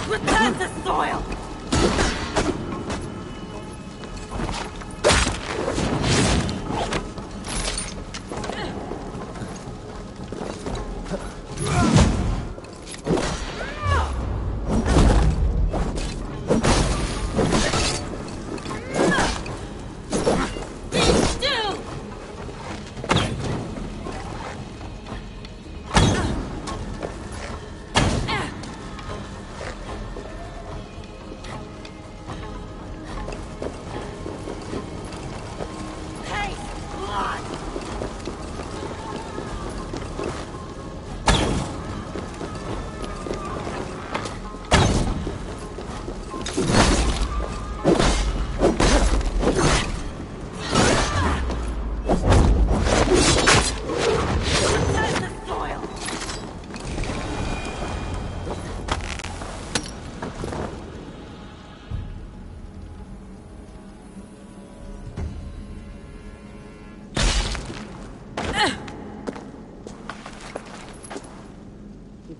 Return to soil!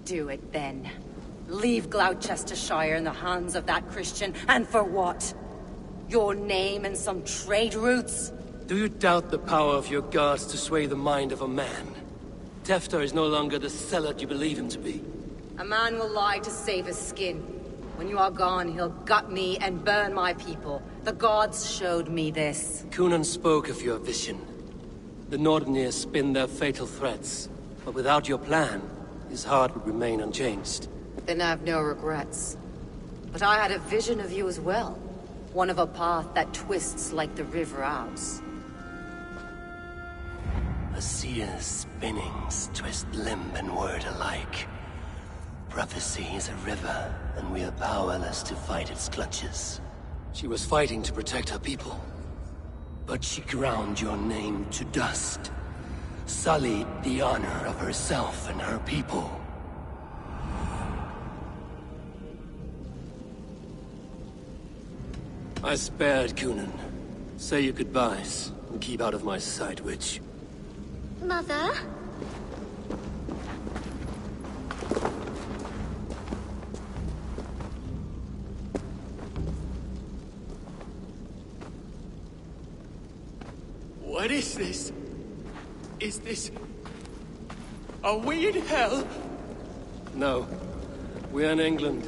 Do it then. Leave Gloucestershire in the hands of that Christian, and for what? Your name and some trade routes? Do you doubt the power of your gods to sway the mind of a man? Tefter is no longer the zealot you believe him to be. A man will lie to save his skin. When you are gone, he'll gut me and burn my people. The gods showed me this. Kunon spoke of your vision. The Nordenir spin their fatal threats, but without your plan, his heart would remain unchanged. Then I have no regrets. But I had a vision of you as well. One of a path that twists like the river Ouse. A seer's spinnings twist limb and word alike. Prophecy is a river, and we are powerless to fight its clutches. She was fighting to protect her people. But she ground your name to dust. Sullied the honor of herself and her people. I spared Kunon. Say your goodbyes, and keep out of my sight, witch. Mother? What is this? Is this... Are we in hell? No. We're in England.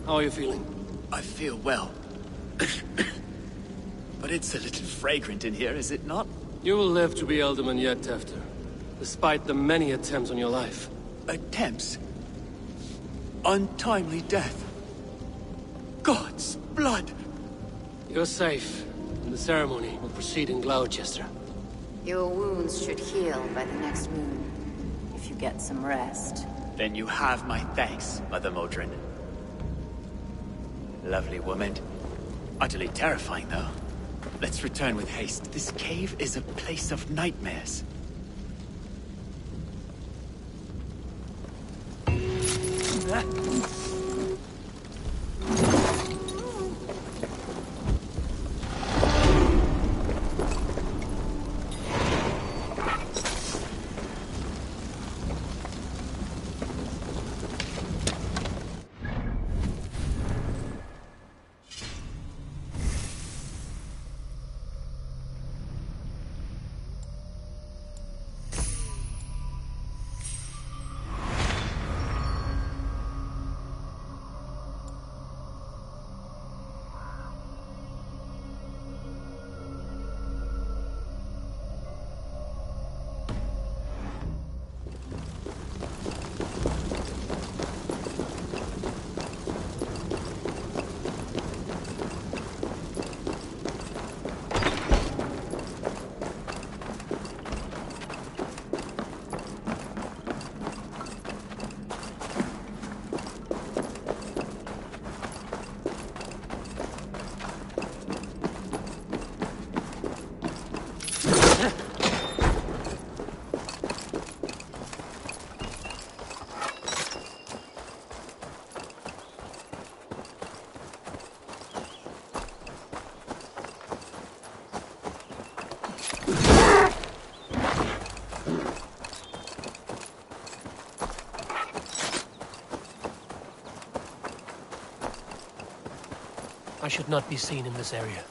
How are you feeling? I feel well. But it's a little fragrant in here, is it not? You will live to be Elderman yet, Tefter. Despite the many attempts on your life. Attempts? Untimely death? God's blood! You're safe, and the ceremony will proceed in Gloucester. Your wounds should heal by the next moon, if you get some rest. Then you have my thanks, Mother Modron. Lovely woman. Utterly terrifying, though. Let's return with haste. This cave is a place of nightmares. I should not be seen in this area.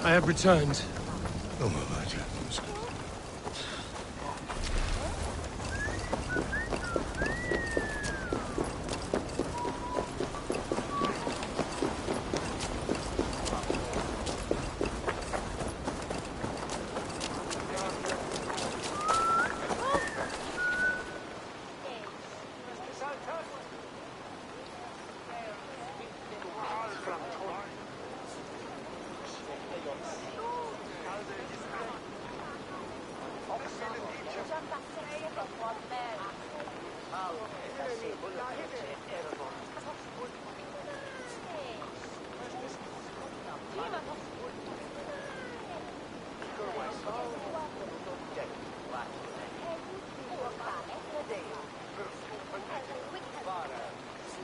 I have returned. Oh, my God.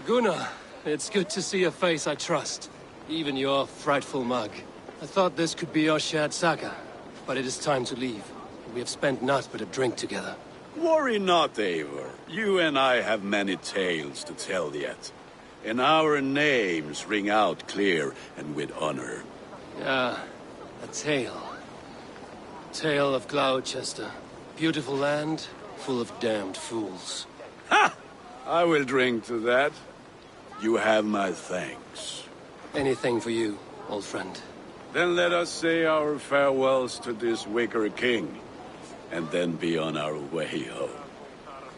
Gunnar, it's good to see a face I trust. Even your frightful mug. I thought this could be our shared saga, but it is time to leave. We have spent naught but a drink together. Worry not, Eivor. You and I have many tales to tell yet. And our names ring out clear and with honor. Yeah, a tale. Tale of Gloucester. Beautiful land, full of damned fools. Ha! I will drink to that. You have my thanks. Anything for you, old friend. Then let us say our farewells to this Wicker King, and then be on our way home.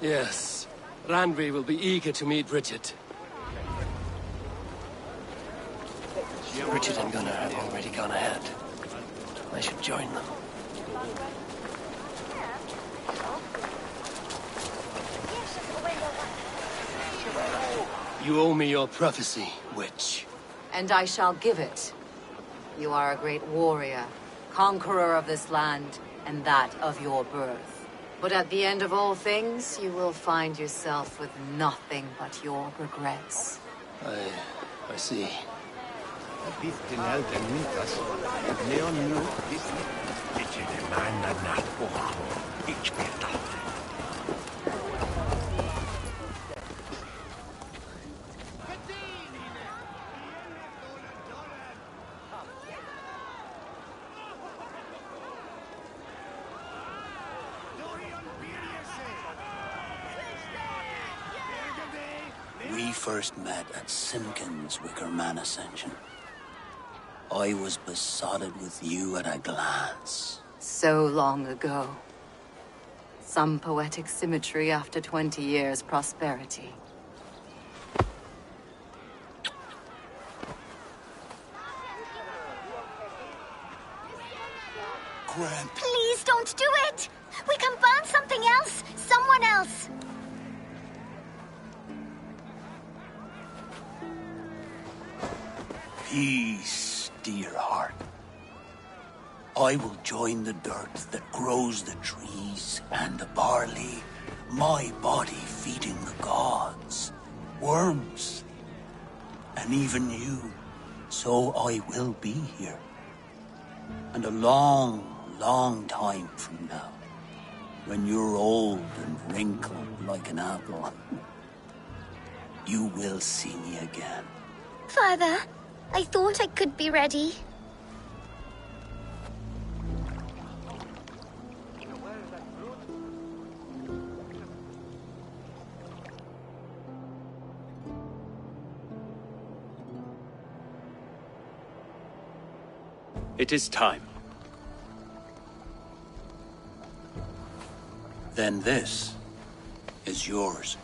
Yes, Randvi will be eager to meet Richard. Richard and Gunnar have already gone ahead. I should join them. You owe me your prophecy, witch. And I shall give it. You are a great warrior, conqueror of this land, and that of your birth. But at the end of all things, you will find yourself with nothing but your regrets. I see. We first met at Simpkins' Wicker Man Ascension. I was besotted with you at a glance. So long ago. Some poetic symmetry after 20 years' prosperity. Grant. Please don't do it! We can burn something else! Someone else! Peace, dear heart. I will join the dirt that grows the trees and the barley, my body feeding the gods, worms, and even you. So I will be here. And a long, long time from now, when you're old and wrinkled like an apple, you will see me again. Father, I thought I could be ready. It is time. Then this is yours.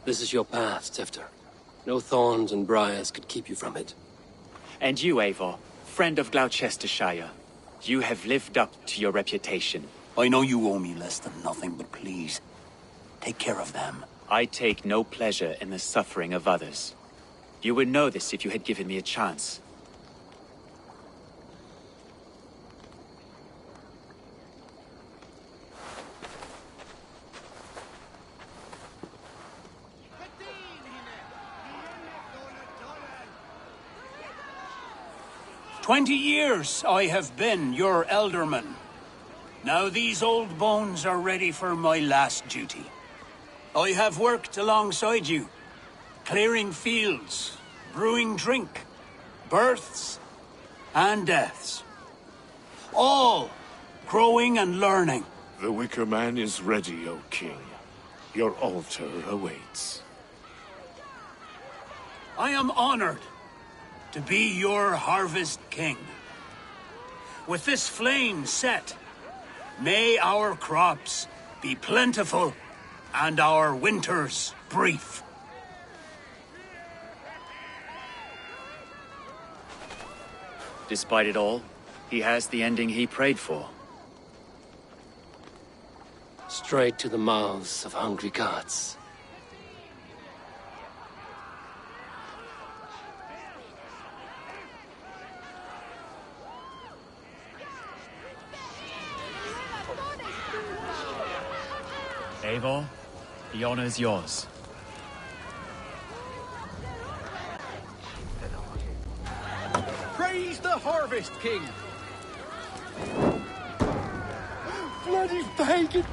This is your path, Tifter. No thorns and briars could keep you from it. And you, Eivor, friend of Gloucestershire, you have lived up to your reputation. I know you owe me less than nothing, but please, take care of them. I take no pleasure in the suffering of others. You would know this if you had given me a chance. "20 years I have been your elderman. Now these old bones are ready for my last duty. I have worked alongside you, clearing fields, brewing drink, births and deaths. All growing and learning. The Wicker Man is ready, O King. Your altar awaits. I am honored to be your Harvest King. With this flame set, may our crops be plentiful and our winters brief. Despite it all, he has the ending he prayed for. Straight to the mouths of hungry gods. Eivor, the honor is yours. Praise the Harvest King! Bloody pagans!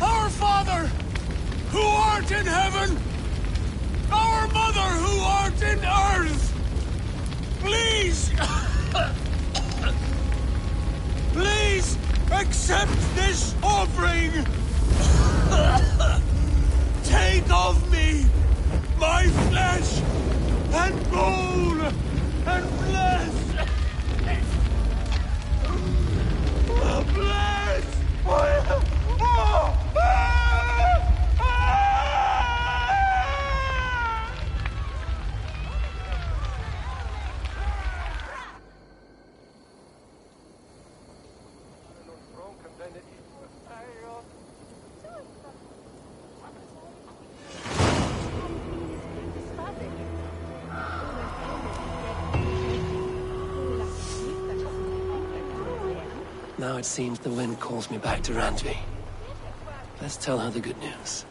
Our Father, who art in heaven, our Mother, who art in earth, please, please accept this offering. Take of me my flesh and bone and bless. Bless. Now it seems the wind calls me back to Randvi. Let's tell her the good news.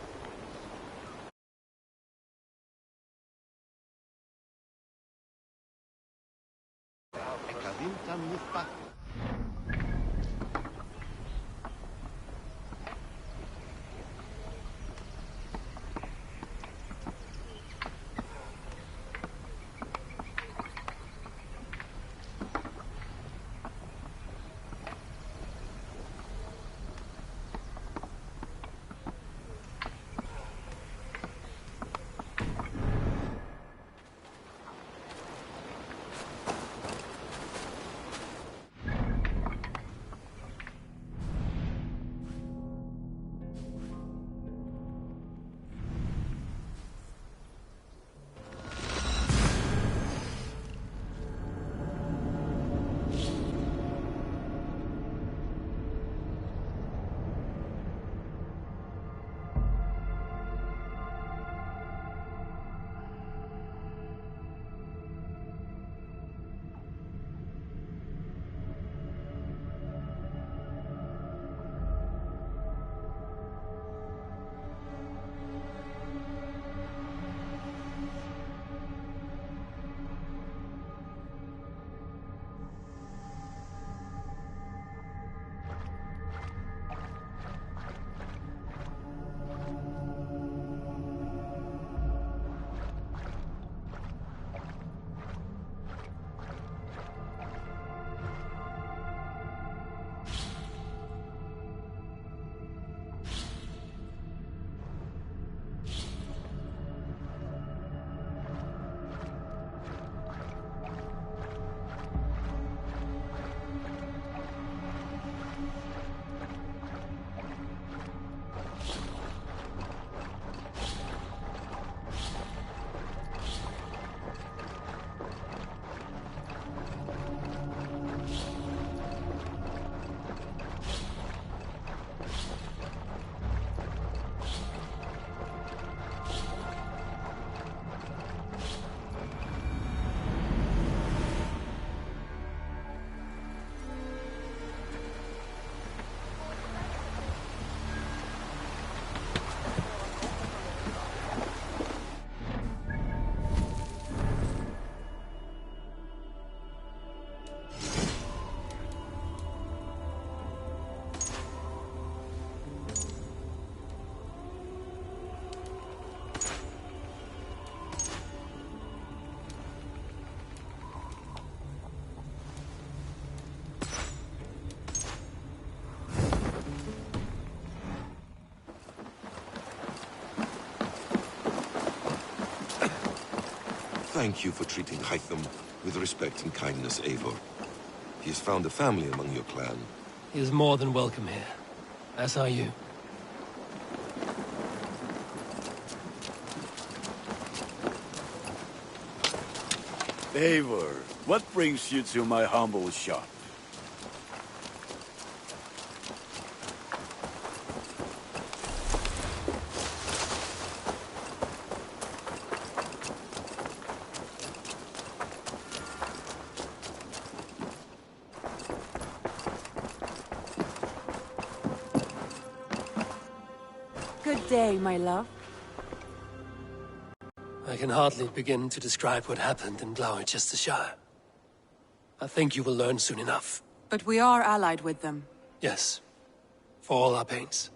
thank you for treating Hytham with respect and kindness, Eivor. He has found a family among your clan. He is more than welcome here. As are you. Eivor, what brings you to my humble shop? Good day, my love. I can hardly begin to describe what happened in Gloucestershire. I think you will learn soon enough. But we are allied with them. Yes. For all our pains.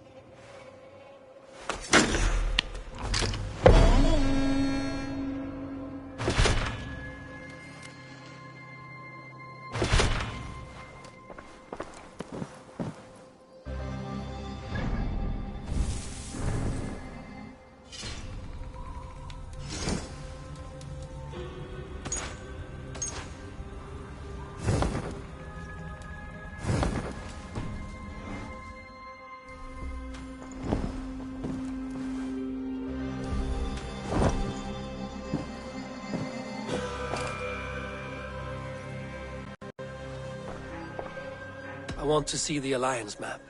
I want to see the Alliance map.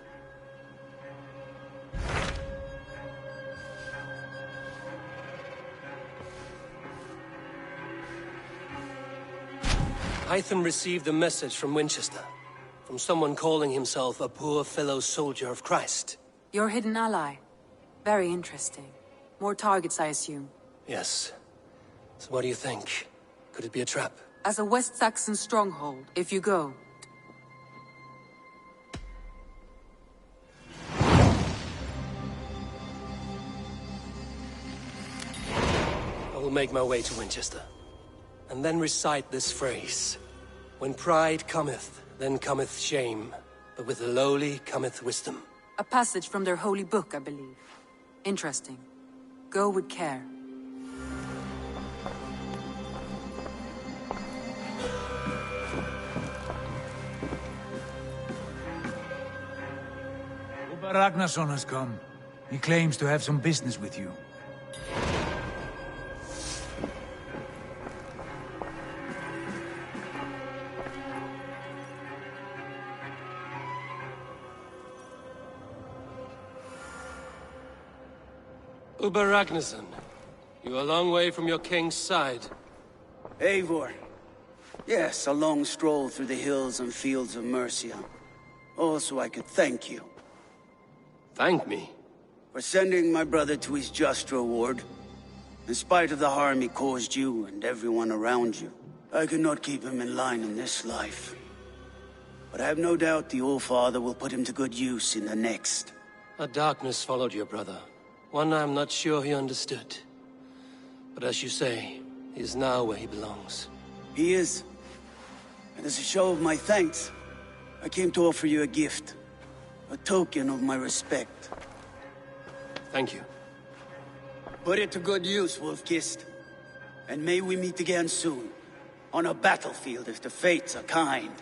Hytham received a message from Winchester, from someone calling himself a poor fellow soldier of Christ. Your hidden ally. Very interesting. More targets, I assume. Yes. So what do you think? Could it be a trap? As a West Saxon stronghold, if you go, I will make my way to Winchester, and then recite this phrase. When pride cometh, then cometh shame, but with the lowly cometh wisdom. a passage from their holy book, I believe. Interesting. Go with care. Uber Ragnarsson has come. He claims to have some business with you. Uber Ragnarsson, you're a long way from your king's side. Eivor. Yes, a long stroll through the hills and fields of Mercia. Also, I could thank you. Thank me? For sending my brother to his just reward. In spite of the harm he caused you and everyone around you, I could not keep him in line in this life. But I have no doubt the All-Father will put him to good use in the next. A darkness followed your brother. One I'm not sure he understood. But as you say, he is now where he belongs. He is. And as a show of my thanks, I came to offer you a gift. A token of my respect. Thank you. Put it to good use, Wolfkist. And may we meet again soon. On a battlefield if the fates are kind.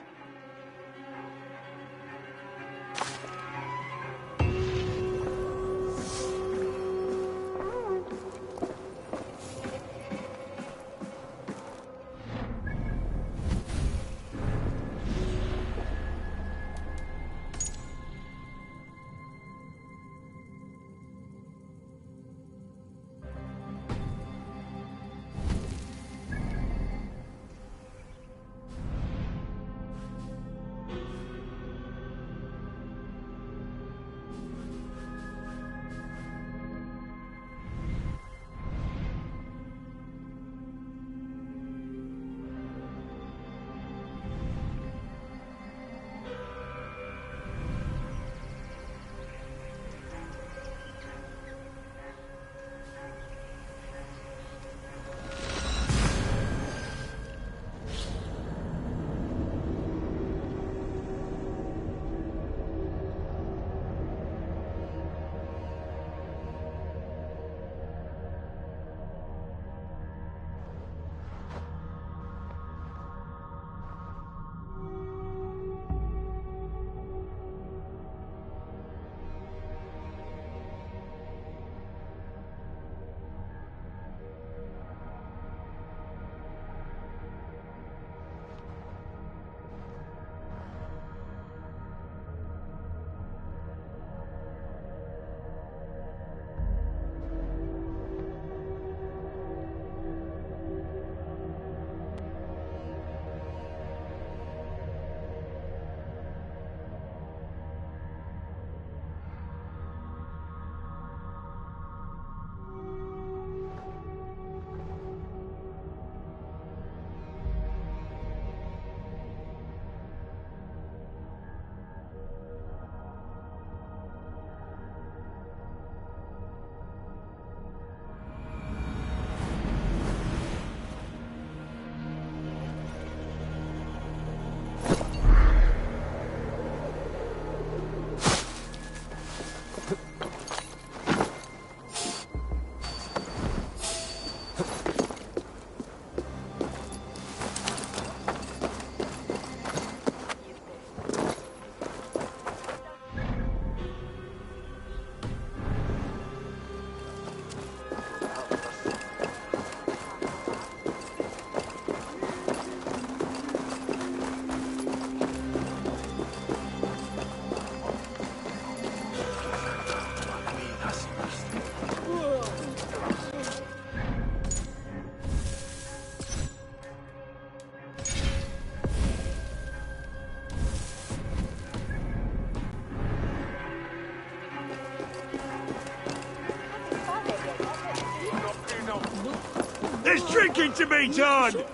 There's drinking to be done!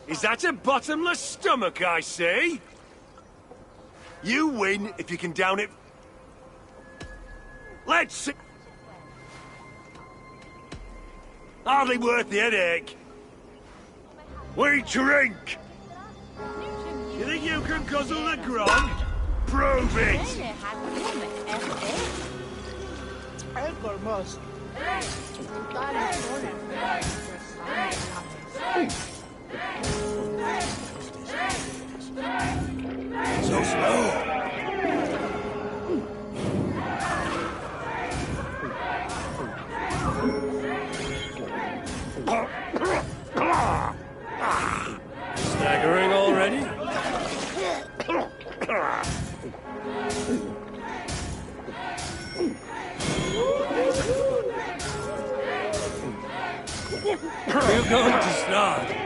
Is that a bottomless stomach I see? You win if you can down it. Let's see. Hardly worth the headache. We drink! You think you can guzzle the grog? Prove it! So slow. Staggering already? We're going to start.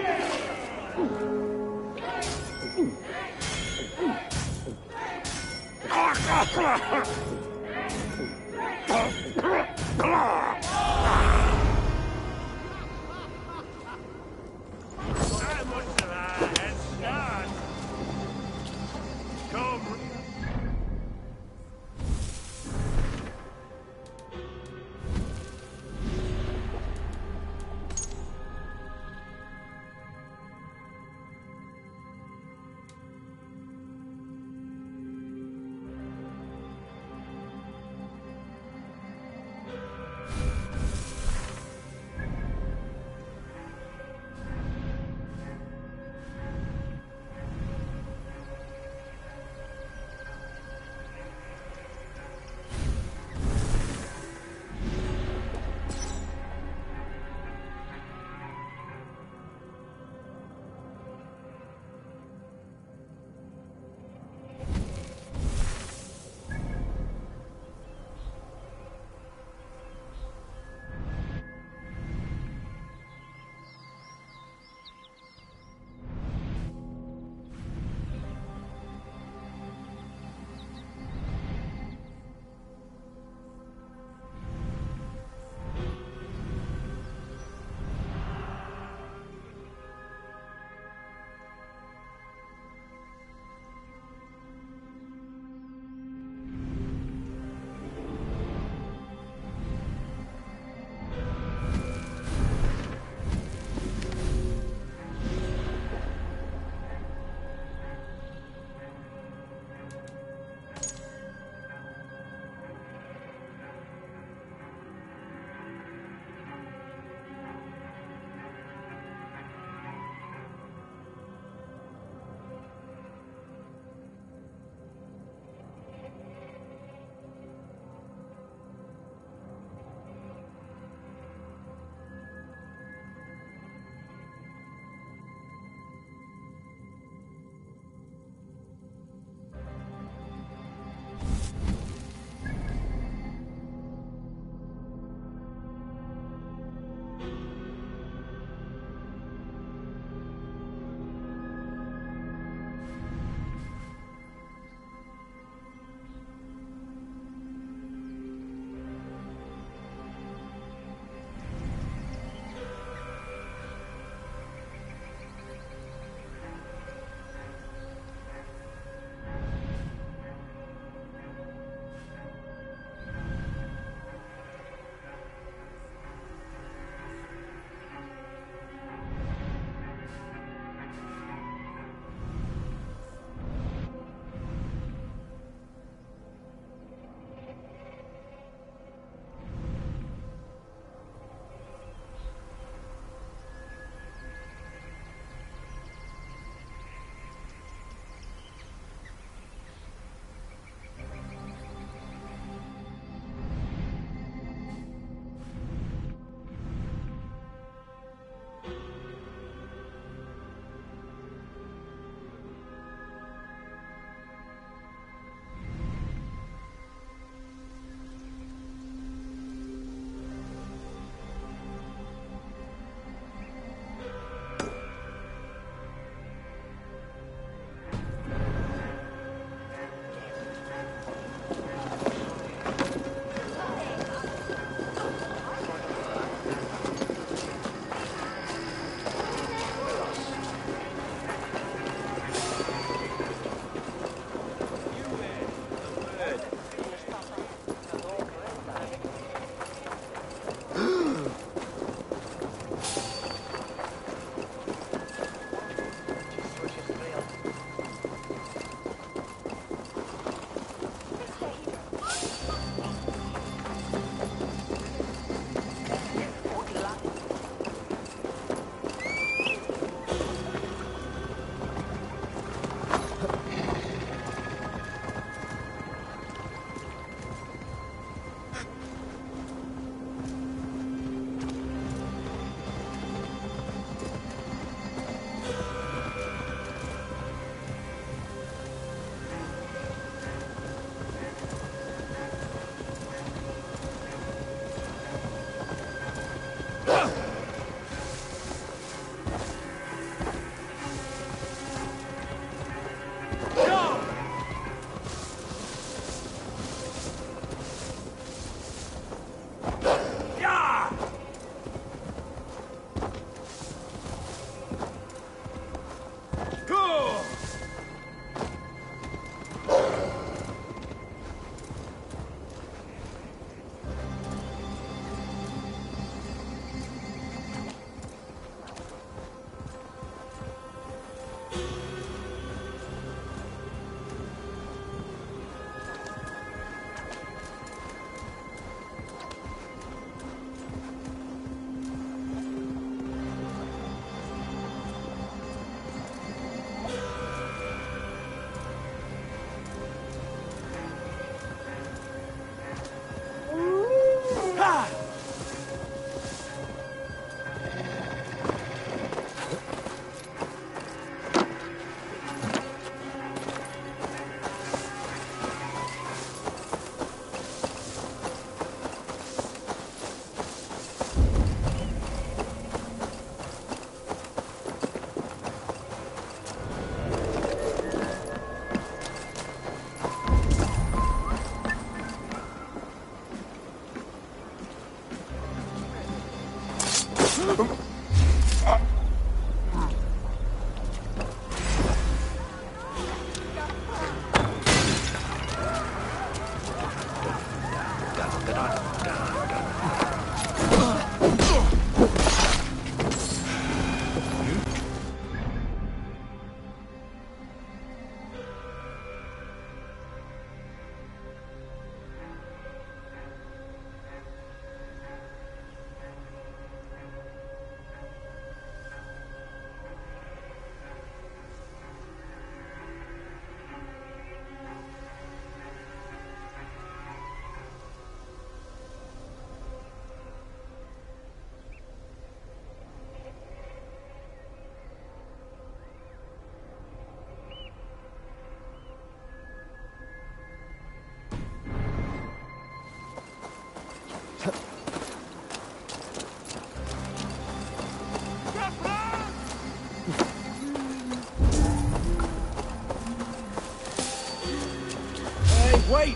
Wait!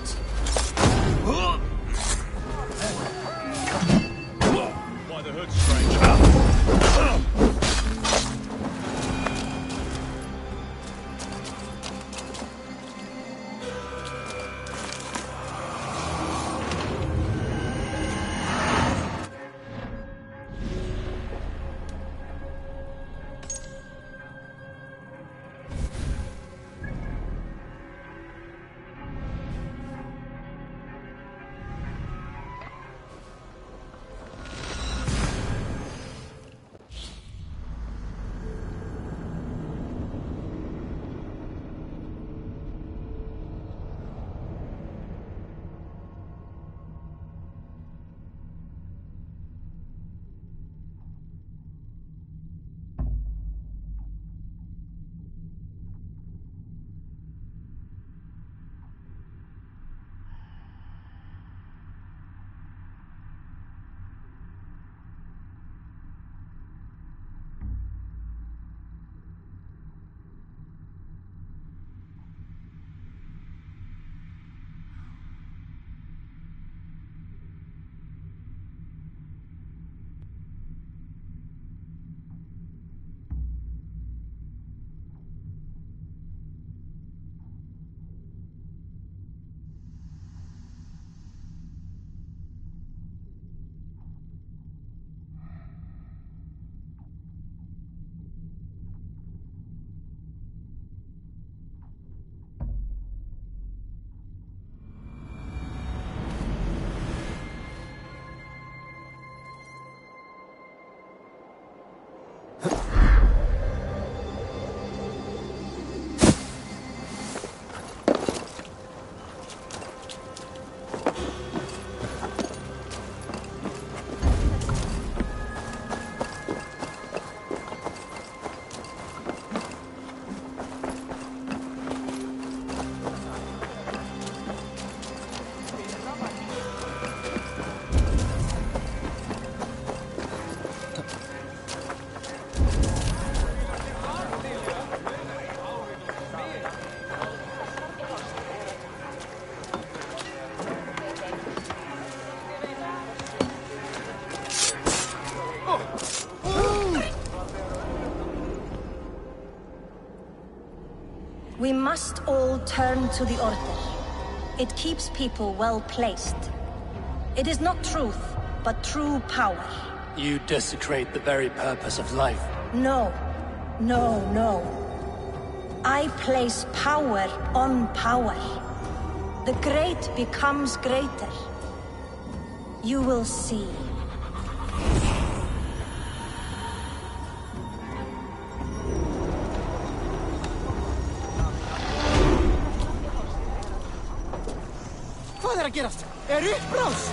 Why the hood, stranger? We must all turn to the Order. It keeps people well placed. It is not truth, but true power. You desecrate the very purpose of life. No. No, no. I place power on power. The great becomes greater. You will see. Hvað að gerast? Uppbrás!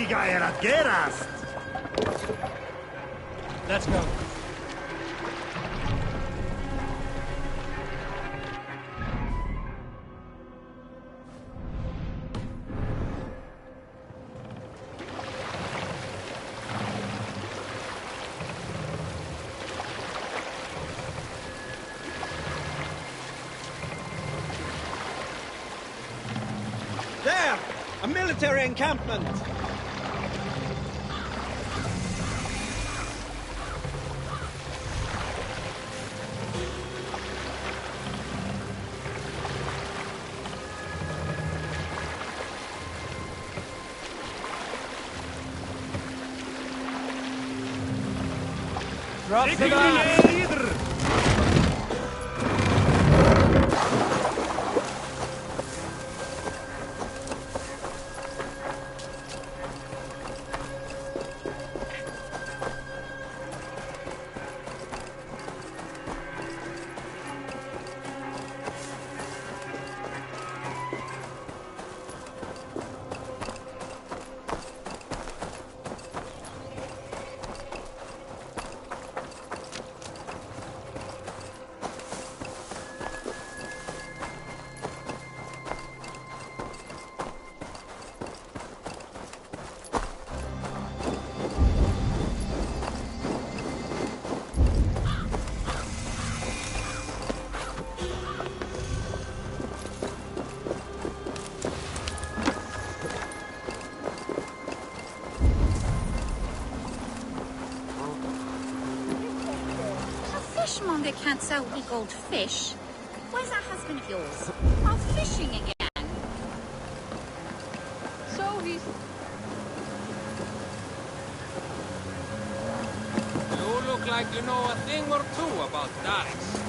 Viga er að gerast? Let's go. There! A military encampment! Drop the gun! Fishmonger can't sell weak old fish. Where's that husband of yours? Out fishing again. So he's... You look like you know a thing or two about Daleks.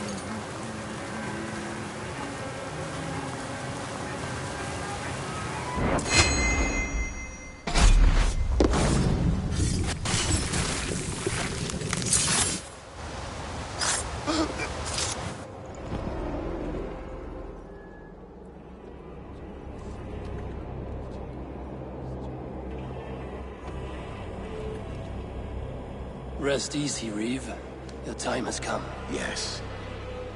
Rest easy, Reeve. Your time has come. Yes.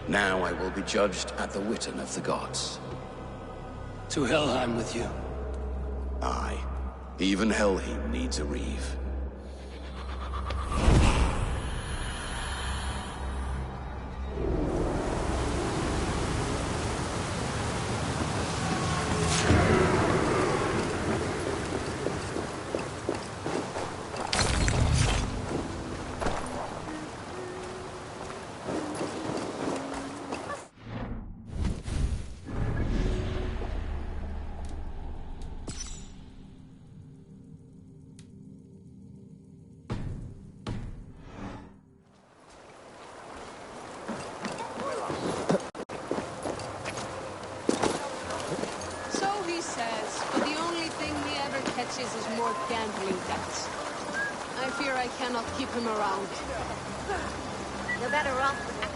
Now I will be judged at the Witten of the gods. To Helheim with you. Aye. Even Helheim needs a Reeve. Is more gambling debts. I fear I cannot keep him around. You're better off